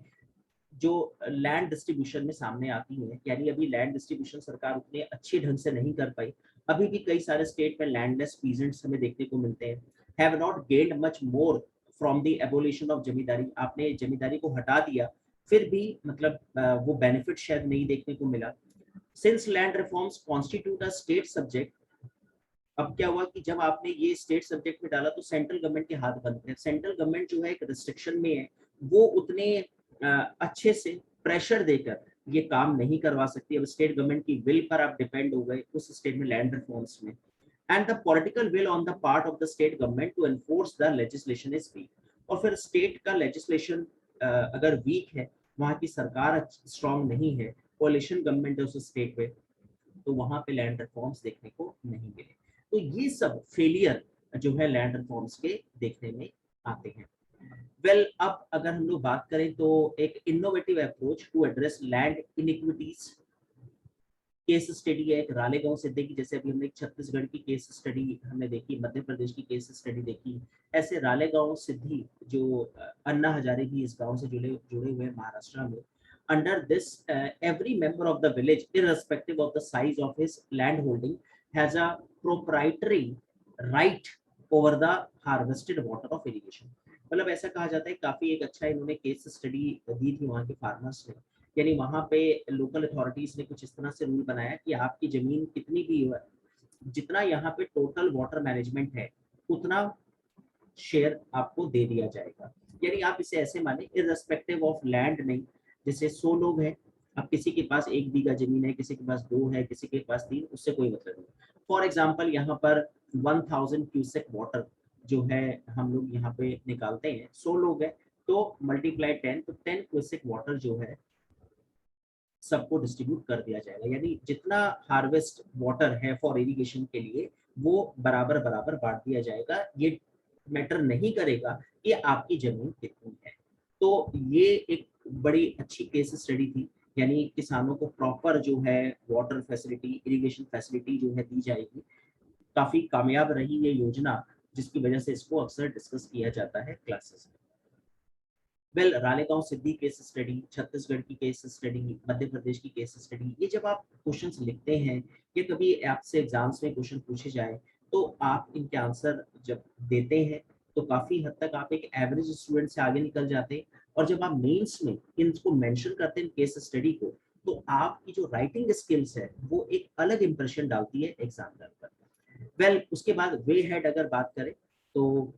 जो लैंड डिस्ट्रीब्यूशन में सामने आती है, यानी अभी लैंड डिस्ट्रीब्यूशन सरकार उतने अच्छे ढंग से नहीं कर पाई। अभी भी कई सारे स्टेट में लैंडलेस पीजेंट्स हमें देखने को मिलते हैं, have not gained much more from the abolition of zamindari. आपने जमींदारी को हटा दिया फिर भी मतलब वो बेनिफिट शायद नहीं देखने को मिला। Since land reforms constitute a state subject, अब क्या हुआ कि जब आपने ये स्टेट सब्जेक्ट में डाला तो सेंट्रल गवर्नमेंट के हाथ बंद थे। सेंट्रल गवर्नमेंट जो है एक रिस्ट्रिक्शन में है, वो उतने अच्छे से प्रेशर देकर ये काम नहीं करवा सकती। अब स्टेट गवर्नमेंट की विल पर आप डिपेंड हो गए उस स्टेट में लैंड रिफॉर्म्स में, and the political will on the part of the state government to enforce the legislation is weak. और फिर स्टेट का लेजिस्लेशन अगर वीक है, वहाँ की सरकार स्ट्रांग नहीं है, कोalition गवर्नमेंट है उस स्टेट पे, तो वहां पे लैंड रिफॉर्म्स देखने को नहीं मिले। तो ये सब फेलियर जो है लैंड रिफॉर्म्स के देखने में आते हैं। वेल, अब अगर हम लोग बात करें तो एक innovative approach to address land inequities case study है एक रालेगांव सिद्धि की, जैसे अभी हमने छत्तीसगढ़ की केस स्टडी हमने देखी, मध्य प्रदेश की केस स्टडी देखी, ऐसे रालेगांव सिद्धि जो अन्ना हजारे भी इस गांव से जुड़े हुए हैं महाराष्ट्र में। Under this, every member of the village, irrespective of the size of his land holding, has a proprietary right over the harvested water of irrigation. मतलब ऐसा कहा जाता है, काफी एक अच्छा इन्होंने केस स्टडी दी थी वहाँ के फार्मर्स ने, यानी वहाँ पे लोकल अथॉरिटीज ने कुछ इस तरह से रूल बनाया कि आपकी जमीन कितनी भी हो, जितना यहाँ पे टोटल वाटर मैनेजमेंट है उतना शेयर आपको दे दिया जाएगा। यानी आप इसे ऐसे माने इररेस्पेक्टिव ऑफ लैंड नहीं, जैसे 100 लोग हैं, अब किसी के पास 1 बीघा जमीन है, किसी के पास 2 है, किसी के पास 3, उससे कोई मतलब नहीं। फॉर एग्जाम्पल यहाँ पर 1000 क्यूसेक वाटर जो है हम लोग यहाँ पे निकालते हैं, 100 लोग हैं तो मल्टीप्लाई 10, तो 10 क्यूसेक वाटर जो है सबको डिस्ट्रीब्यूट कर दिया जाएगा। यानी जितना हार्वेस्ट वाटर है फॉर इरिगेशन के लिए वो बराबर बराबर बांट दिया जाएगा। ये मैटर नहीं करेगा कि आपकी जमीन कितनी है। तो ये एक बड़ी अच्छी केस स्टडी थी, यानी किसानों को प्रॉपर जो है वाटर फैसिलिटी, इरिगेशन फैसिलिटी जो है दी जाएगी। काफी कामयाब रही ये योजना, जिसकी वजह से इसको अक्सर डिस्कस किया जाता है क्लासेस में। वेल, रालेगांव सिद्धि केस स्टडी, छत्तीसगढ़ की केस स्टडी, मध्य प्रदेश की केस स्टडी, ये जब आप क्वेश्चंस लिखते हैं या कभी आपसे एग्जाम्स में क्वेश्चन पूछे जाए तो आप इनके आंसर जब देते हैं तो काफी हद तक आप एक एवरेज स्टूडेंट से आगे निकल जाते हैं। और जब आप मेंस में इनको मेंशन करते हैं केस स्टडी को, तो आपकी जो राइटिंग स्किल्स है वो एक अलग इंप्रेशन डालती है एग्जामिनर पर। वेल, उसके बाद वे हेड अगर बात करें तो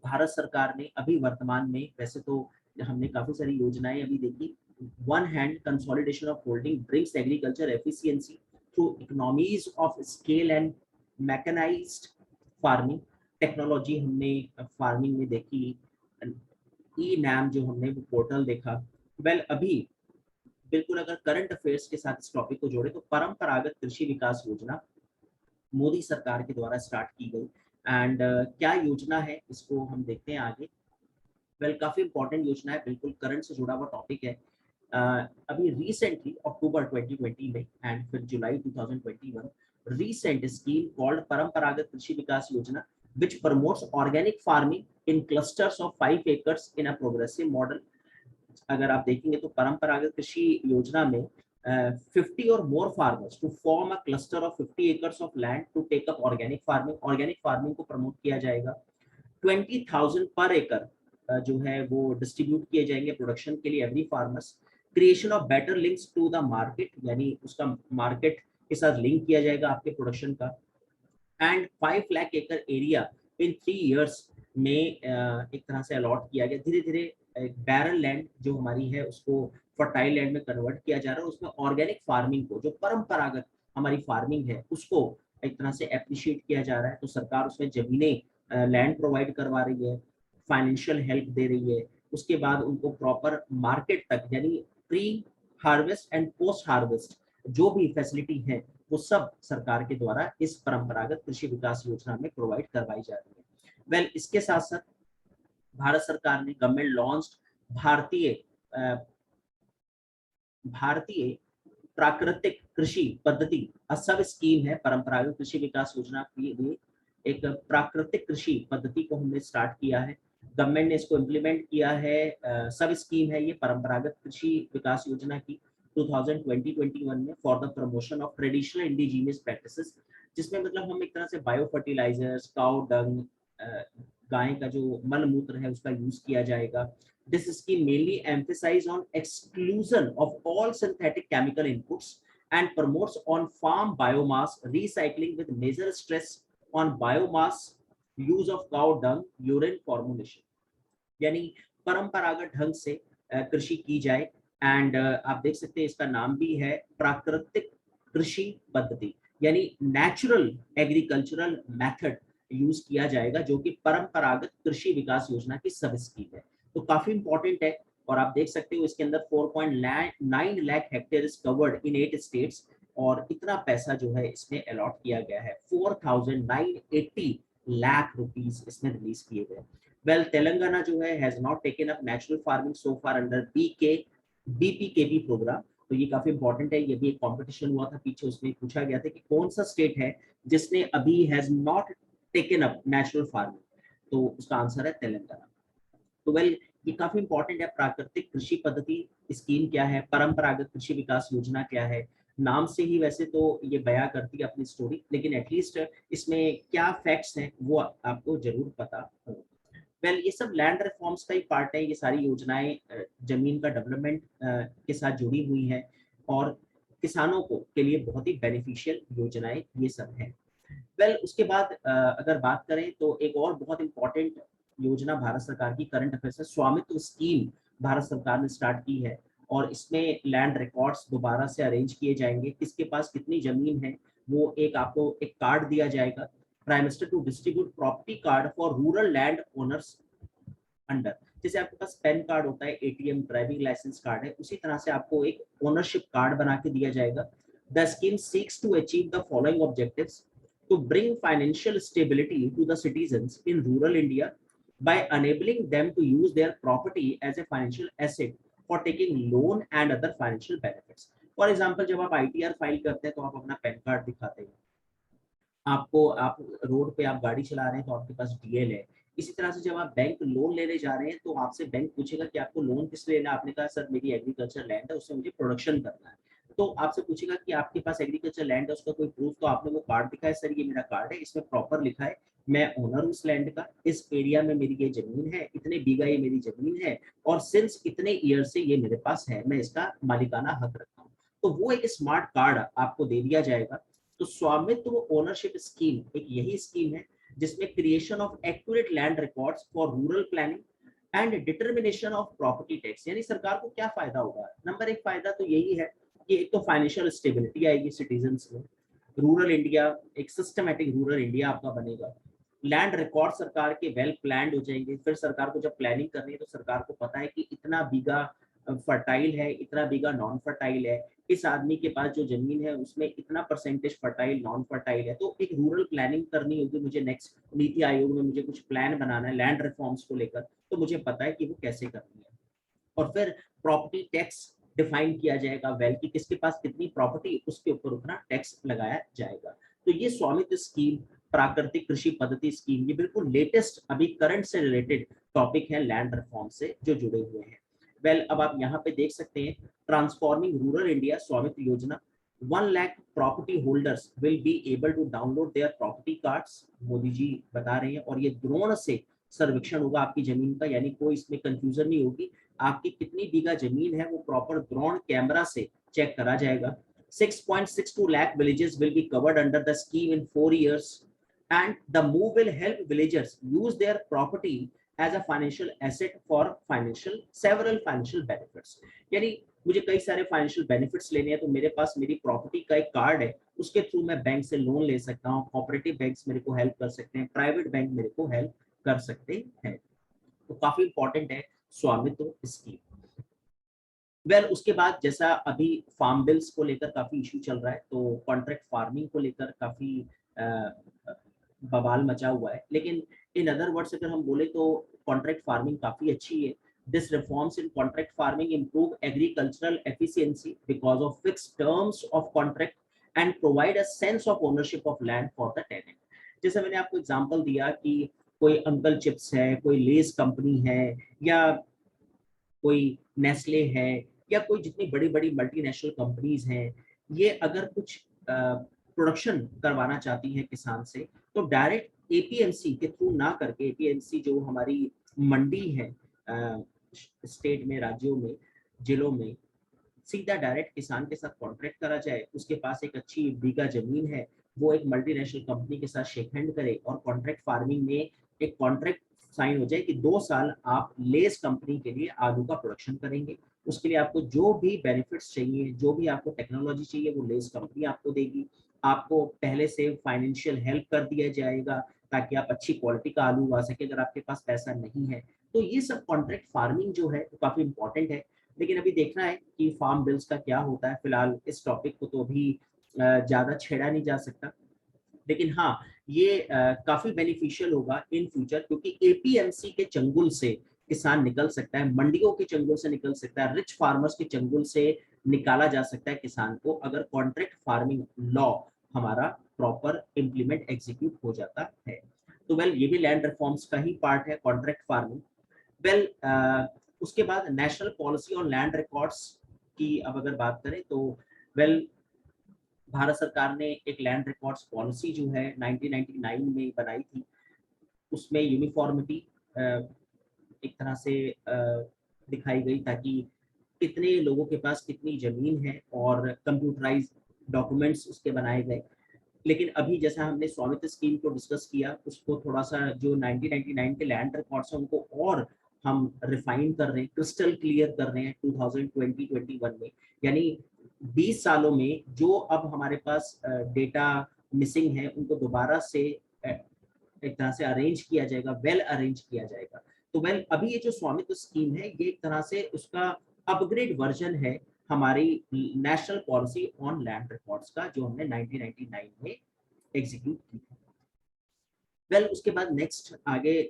भारत सरकार ने अभी वर्तमान में, वैसे तो हमने काफी सारी योजनाएं अभी देखी, one hand consolidation of holding brings agriculture efficiency through economies of scale and mechanised farming. Technology हमने फार्मिंग में देखी, ई नैम जो हमने वो पोर्टल देखा। वेल, अभी बिल्कुल अगर करंट अफेयर्स के साथ इस टॉपिक को जोड़े तो परंपरागत कृषि विकास योजना मोदी सरकार के द्वारा स्टार्ट की गई। एंड क्या योजना है इसको हम देखते हैं आगे। काफी इंपॉर्टेंट योजना है, बिल्कुल करंट से जुड़ा हुआ टॉपिक है। अभी रिसेंटली अक्टूबर 2020 में एंड फिर जुलाई 2021 recent scheme called परंपरागत कृषि विकास योजना which promotes organic farming in clusters of 5 acres in a progressive model। अगर आप देखेंगे तो परंपरागत कृषि योजना में 50 और more farmers to form a cluster of 50 acres of land to take up organic farming को प्रमोट किया जाएगा। 20,000 पर एकड़ जो है वो डिस्ट्रीब्यूट किए जाएंगे प्रोडक्शन के लिए every farmers. Creation of better links to the market, यानी उसका मार्केट के साथ लिंक किया जाएगा आपके प्रोडक्शन का। एंड 5 लाख एकड़ एरिया इन 3 इयर्स में एक तरह से अलॉट किया गया। धीरे धीरे बैरल लैंड जो हमारी है उसको फर्टाइल लैंड में कन्वर्ट किया जा रहा है। उसमें ऑर्गेनिक फार्मिंग को, जो परंपरागत हमारी फार्मिंग है, उसको एक तरह से एप्रिशिएट किया जा रहा है। तो सरकार उसमें जमीनें लैंड प्रोवाइड करवा रही है, फाइनेंशियल हेल्प दे रही है। उसके बाद उनको प्रॉपर मार्केट तक, यानी pre harvest and post harvest जो भी फैसिलिटी है वो सब सरकार के द्वारा इस परंपरागत कृषि विकास योजना में प्रोवाइड करवाई जा रही है। इसके साथ साथ भारत सरकार ने गवर्नमेंट लॉन्च्ड भारतीय भारतीय प्राकृतिक कृषि पद्धति सब स्कीम है। परंपरागत कृषि विकास योजना के लिए एक प्राकृतिक कृषि पद्धति को हमने स्टार्ट किया है, गवर्नमेंट ने इसको इम्प्लीमेंट किया है। सब स्कीम है ये परंपरागत कृषि विकास योजना की 2020-21 में for the promotion of traditional indigenous practices, जिसमें मतलब हम एक तरह से बायो फर्टिलाइजर्स, काउ डंग, गाय का जो मल मूत्र है उसका यूज किया जाएगा। This scheme mainly emphasizes on exclusion of all synthetic chemical inputs and promotes on farm biomass recycling with major stress on biomass use of cow dung urine formulation। यानी परंपरागत ढंग से कृषि की जाए। एंड आप देख सकते हैं इसका नाम भी है प्राकृतिक कृषि पद्धति, यानी नेचुरल एग्रीकल्चरल मेथड यूज किया जाएगा, जो कि परंपरागत कृषि विकास योजना की सब स्कीम है। तो काफी इंपॉर्टेंट है। और आप देख सकते हो इसके अंदर 4.9 lakh hectare is covered in 8 states, और इतना पैसा जो है इसमें अलॉट किया गया है। 4,980 लाख रुपीस इसमें रिलीज किए गए। तेलंगाना जो है has not taken up natural farming so far under BPKB programme. तो ये काफी इंपॉर्टेंट है। ये भी एक कंपटीशन हुआ था पीछे, उसमें पूछा गया था कि कौन सा स्टेट है जिसने अभी has not taken up natural farming, तो उसका आंसर है तेलंगाना। तो ये काफी इंपॉर्टेंट है। प्राकृतिक कृषि पद्धति स्कीम क्या है, परंपरागत कृषि विकास योजना क्या है, नाम से ही वैसे तो ये बयां करती है अपनी स्टोरी, लेकिन एटलीस्ट इसमें क्या फैक्ट्स हैं वो आपको जरूर पता हो। ये सब लैंड रिफॉर्म्स का ही पार्ट है। ये सारी योजनाएं जमीन का डेवलपमेंट के साथ जुड़ी हुई हैं और किसानों को के लिए बहुत ही बेनिफिशियल योजनाएं ये सब हैं। उसके बाद अगर बात करें तो एक और बहुत इंपॉर्टेंट योजना भारत सरकार की करंट अफेयर्स है, स्वामित्व स्कीम भारत सरकार ने स्टार्ट की है। और इसमें लैंड रिकॉर्ड्स दोबारा से अरेंज किए जाएंगे, किसके पास कितनी जमीन है वो एक आपको एक कार्ड दिया जाएगा। Prime minister to distribute property card for rural land owners under, जैसे आपके पास पैन कार्ड होता है, एटीएम, ड्राइविंग लाइसेंस कार्ड है, उसी तरह से आपको एक ओनरशिप कार्ड बना के दिया जाएगा। The scheme seeks to achieve the following objectives to bring financial stability to the citizens in rural India by enabling them to use their property as a financial asset for taking loan and other financial benefits। For example, जब आप ITR फाइल करते हैं तो आप अपना पैन कार्ड दिखाते हैं, आपको आप रोड पे आप गाड़ी चला रहे हैं तो आपके पास डीएल है। इसी तरह से जब आप बैंक लोन लेने जा रहे हैं तो आपसे बैंक पूछेगा कि आपको लोन किस लिए लेना है। आपने कहा सर मेरी एग्रीकल्चर लैंड है, उसमें मुझे प्रोडक्शन करना है। तो आपसे पूछेगा कि आपके पास एग्रीकल्चर लैंड है, उसका कोई प्रूफ, तो आपने वो कार्ड दिखाया, सर ये मेरा कार्ड है, इसमें प्रॉपर लिखा है मैं ओनर हूँ इस लैंड का, इस एरिया में मेरी ये जमीन है, इतने बीघा ये मेरी जमीन है, और सिंस इतने ईयर से ये मेरे पास है, मैं इसका मालिकाना हक रखता हूँ। तो वो एक स्मार्ट कार्ड आपको दे दिया जाएगा। तो स्वामित्व ओनरशिप स्कीम एक यही स्कीम है जिसमें creation of accurate land records for rural planning and determination of property tax. यानी सरकार को क्या फायदा होगा, नंबर एक फायदा तो यही है कि एक तो फाइनेंशियल स्टेबिलिटी आएगी सिटीजन्स में, रूरल इंडिया एक सिस्टमैटिक रूरल इंडिया आपका बनेगा। लैंड रिकॉर्ड सरकार के वेल प्लान्ड हो जाएंगे। फिर सरकार को जब प्लानिंग करनी है तो सरकार को पता है कि इतना बीघा फर्टाइल है, इतना बीघा नॉन फर्टाइल है, इस आदमी के पास जो जमीन है उसमें इतना परसेंटेज फर्टाइल नॉन फर्टाइल है। तो एक रूरल प्लानिंग करनी होगी मुझे, नेक्स्ट नीति आयोग में मुझे कुछ प्लान बनाना है लैंड रिफॉर्म्स को लेकर, तो मुझे पता है कि वो कैसे करनी है। और फिर प्रॉपर्टी टैक्स डिफाइन किया जाएगा, वेल की किसके पास कितनी प्रॉपर्टी, उसके ऊपर उतना टैक्स लगाया जाएगा। तो ये स्वामित्व स्कीम, प्राकृतिक कृषि पद्धति स्कीम, ये बिल्कुल लेटेस्ट अभी करंट से रिलेटेड टॉपिक है लैंड रिफॉर्म से जो जुड़े हुए हैं। वेल अब आप यहाँ पे देख सकते हैं ट्रांसफॉर्मिंग रूरल इंडिया स्वामित्व योजना, 1 lakh property holders will be able to download their property cards, Modi ji बता रहे हैं। और ये ड्रोन से सर्वेक्षण होगा आपकी जमीन का, यानी कोई इसमें कंफ्यूजन नहीं होगी, आपकी कितनी बीघा जमीन है वो प्रॉपर ड्रोन कैमरा से चेक करा जाएगा। 6.62 lakh villages will be covered under the scheme in 4 years, and the move will help villagers use their property as a financial asset for several financial benefits। यानी मुझे कई सारे फाइनेंशियल बेनिफिट्स लेने हैं, तो मेरे पास मेरी प्रॉपर्टी का एक कार्ड है, उसके थ्रू मैं बैंक से लोन ले सकता हूँ, कोऑपरेटिव बैंक्स मेरे को हेल्प कर सकते हैं, प्राइवेट बैंक मेरे को हेल्प कर सकते हैं। तो काफी इंपॉर्टेंट है स्वामित्व स्कीम। वेल उसके बाद जैसा अभी फार्म बिल्स को लेकर काफी इशू चल रहा है, तो कॉन्ट्रैक्ट फार्मिंग को लेकर काफी बवाल मचा हुआ है, लेकिन इन अदर वर्ड्स अगर हम बोले तो कॉन्ट्रैक्ट फार्मिंग काफी अच्छी है। This reforms in contract farming improve agricultural efficiency because of fixed terms of contract and provide a sense of ownership of land for the tenant। जैसे मैंने आपको एग्जांपल दिया कि कोई अंकल चिप्स है, कोई लेस कंपनी है, या कोई नेस्ले है, या कोई जितनी बड़ी बड़ी मल्टीनेशनल कंपनीज हैं, ये अगर कुछ प्रोडक्शन करवाना चाहती है किसान से, तो डायरेक्ट एपीएमसी के थ्रू ना करके, एपीएमसी जो हमारी मंडी है स्टेट में, राज्यों में, जिलों में, सीधा डायरेक्ट किसान के साथ कॉन्ट्रैक्ट करा जाए, उसके पास एक अच्छी बीघा जमीन है, वो एक मल्टीनेशनल कंपनी के साथ शेक हैंड करे और कॉन्ट्रैक्ट फार्मिंग में एक कॉन्ट्रैक्ट साइन हो जाए कि 2 साल आप लेस कंपनी के लिए आलू का प्रोडक्शन करेंगे। उसके लिए आपको जो भी बेनिफिट्स चाहिए, जो भी आपको टेक्नोलॉजी चाहिए, वो लेस कंपनी आपको देगी। आपको पहले से फाइनेंशियल हेल्प कर दिया जाएगा ताकि आप अच्छी क्वालिटी का आलू उगा सके अगर आपके पास पैसा नहीं है। तो ये सब कॉन्ट्रैक्ट फार्मिंग जो है वो काफी इंपॉर्टेंट है, लेकिन अभी देखना है कि फार्म बिल्स का क्या होता है। फिलहाल इस टॉपिक को तो अभी ज्यादा छेड़ा नहीं जा सकता, लेकिन हाँ ये काफी बेनिफिशियल होगा इन फ्यूचर, क्योंकि एपीएमसी के चंगुल से किसान निकल सकता है, मंडियों के चंगुल से निकल सकता है, रिच फार्मर्स के चंगुल से निकाला जा सकता है किसान को, अगर कॉन्ट्रैक्ट फार्मिंग लॉ हमारा प्रॉपर इम्प्लीमेंट एग्जीक्यूट हो जाता है। तो वेल ये भी लैंड रिफॉर्म्स का ही पार्ट है कॉन्ट्रैक्ट फार्मिंग। वेल उसके बाद national policy on land records की अब अगर बात करें तो वेल भारत सरकार ने एक लैंड रिकॉर्ड्स पॉलिसी जो है 1999 में बनाई थी, उसमें यूनिफॉर्मिटी एक तरह से दिखाई गई ताकि कितने लोगों के पास कितनी जमीन है और कंप्यूटराइज डॉक्यूमेंट्स उसके बनाए गए। लेकिन अभी जैसा हमने स्वामित्व स्कीम को डिस्कस किया, उसको थोड़ा सा जो 1999 के लैंड रिकॉर्ड्स हैं उनको और हम रिफाइन कर रहे हैं, क्रिस्टल क्लियर कर रहे हैं 2020-21 में। यानी 20 सालों में जो अब हमारे पास डेटा मिसिंग है उनको दोबारा से एक तरह से अरेंज किया जाएगा, वेल अरेंज किया जाएगा। तो वेल अभी ये जो स्वामित्व स्कीम है ये एक तरह से उसका अपग्रेड वर्जन है हमारी national policy on land records का, जो हमने 1999 में एग्जीक्यूट की। वेल उसके बाद नेक्स्ट आगे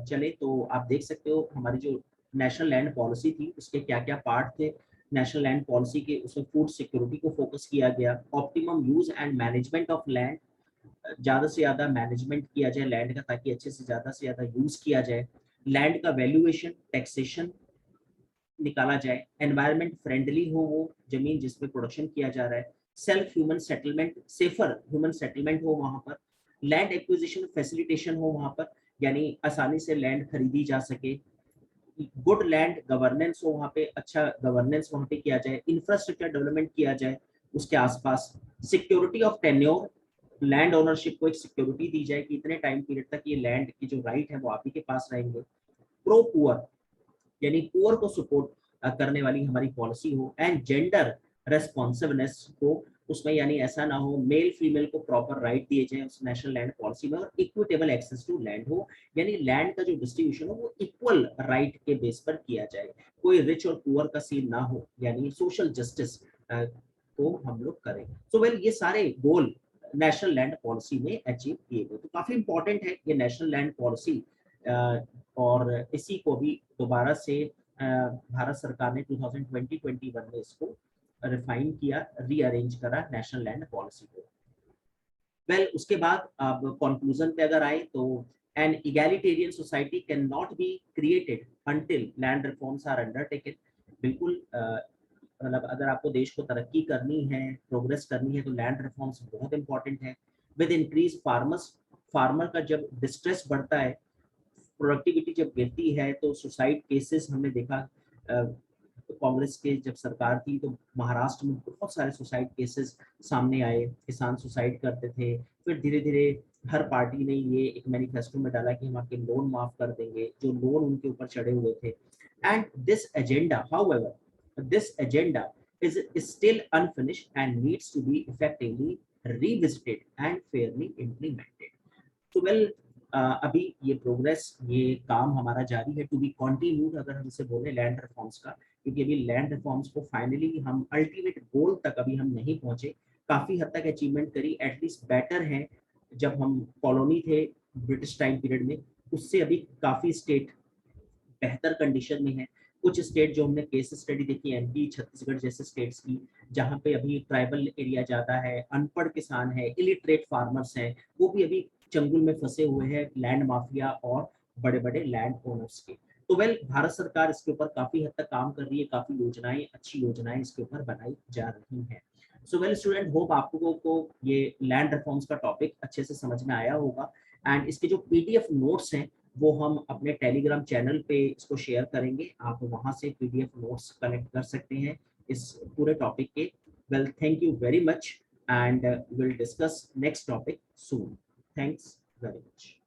चले तो आप देख सकते हो हमारी जो नेशनल लैंड पॉलिसी थी उसके क्या क्या पार्ट थे। नेशनल लैंड पॉलिसी के उसमें फूड सिक्योरिटी को फोकस किया गया, optimum use and management of land, ज्यादा से ज्यादा मैनेजमेंट किया जाए लैंड का ताकि अच्छे से ज्यादा यूज किया जाए, लैंड का वैल्यूएशन, टैक्सेशन निकाला जाए, एनवायरमेंट फ्रेंडली हो वो जमीन जिसमें प्रोडक्शन किया जा रहा है, self human settlement, safer human settlement हो वहां पर, लैंड एक्विजिशन फैसिलिटेशन हो वहां पर, यानी आसानी से लैंड खरीदी जा सके, गुड लैंड गवर्नेंस हो वहां पे, अच्छा गवर्नेंस वहां पे किया जाए, इंफ्रास्ट्रक्चर डेवलपमेंट किया जाए उसके आसपास, security of tenure, land ownership को एक सिक्योरिटी दी जाए कि इतने टाइम पीरियड तक ये लैंड की जो राइट है वो आप ही के पास रहेंगे, प्रो पुअर यानी पुअर को सपोर्ट करने वाली हमारी पॉलिसी हो, एंड जेंडर रेस्पॉन्सिवनेस को उसमें, यानी ऐसा ना हो मेल फीमेल को प्रॉपर राइट दिए जाए उस नेशनल लैंड पॉलिसी में, और इक्विटेबल एक्सेस टू लैंड हो, यानी लैंड का जो डिस्ट्रीब्यूशन हो वो इक्वल राइट के बेस पर किया जाए, कोई रिच और पुअर का सीन ना हो, यानी सोशल जस्टिस को हम लोग करें। सो वेल ये सारे गोल नेशनल लैंड पॉलिसी में अचीव किए गए, तो काफी इंपॉर्टेंट है ये नेशनल लैंड पॉलिसी। और इसी को भी दोबारा से भारत सरकार ने 2020-21 में इसको रिफाइन किया, रीअरेंज करा नेशनल लैंड पॉलिसी को। वेल उसके बाद अब कंक्लूजन पे अगर आए तो an egalitarian society cannot be created until land reforms are undertaken. बिल्कुल मतलब अगर आपको देश को तरक्की करनी है, प्रोग्रेस करनी है, तो लैंड रिफॉर्म्स बहुत इंपॉर्टेंट है। विद इंक्रीज फार्मर का जब डिस्ट्रेस बढ़ता है, प्रोडक्टिविटी जब गिरती है, तो सुसाइड केसेस हमने देखा कांग्रेस के जब सरकार थी तो महाराष्ट्र में बहुत सारे सुसाइड केसेस सामने आए, किसान सुसाइड करते थे। फिर धीरे धीरे हर पार्टी ने ये एक मैनिफेस्टो में डाला कि हम आपके लोन माफ कर देंगे, जो लोन उनके ऊपर चढ़े हुए थे। And this agenda, however this agenda is still unfinished and needs to be effectively revisited and fairly implemented. तो वेल अभी ये प्रोग्रेस, ये काम हमारा जारी है, टू बी कंटिन्यूड अगर हम इसे बोले लैंड रिफॉर्म्स का, क्योंकि अभी लैंड रिफॉर्म्स को फाइनली हम अल्टीमेट गोल तक अभी हम नहीं पहुंचे, काफी हद तक अचीवमेंट करी, एटलीस्ट बेटर है जब हम कॉलोनी थे ब्रिटिश टाइम पीरियड में, उससे अभी काफी स्टेट बेहतर कंडीशन में है। कुछ स्टेट जो हमने केस स्टडी देखी एमपी छत्तीसगढ़ जैसे स्टेट्स की, जहाँ पे अभी ट्राइबल एरिया ज्यादा है, अनपढ़ किसान है, इलिटरेट फार्मर्स हैं, वो भी अभी चंगुल में फंसे हुए हैं लैंड माफिया और बड़े बड़े लैंड ओनर्स के। तो वेल भारत सरकार इसके ऊपर काफी हद तक काम कर रही है, काफी योजनाएं, अच्छी योजनाएं इसके ऊपर बनाई जा रही हैं। सो वेल स्टूडेंट, होप आपको को ये लैंड रिफॉर्म्स का टॉपिक अच्छे से समझ में आया होगा। एंड इसके जो पीडीएफ नोट्स हैं वो हम अपने टेलीग्राम चैनल पे इसको शेयर करेंगे, आप वहां से पीडीएफ नोट्स कलेक्ट कर सकते हैं इस पूरे टॉपिक के। Well thank you very much and will discuss next topic soon. Thanks very much.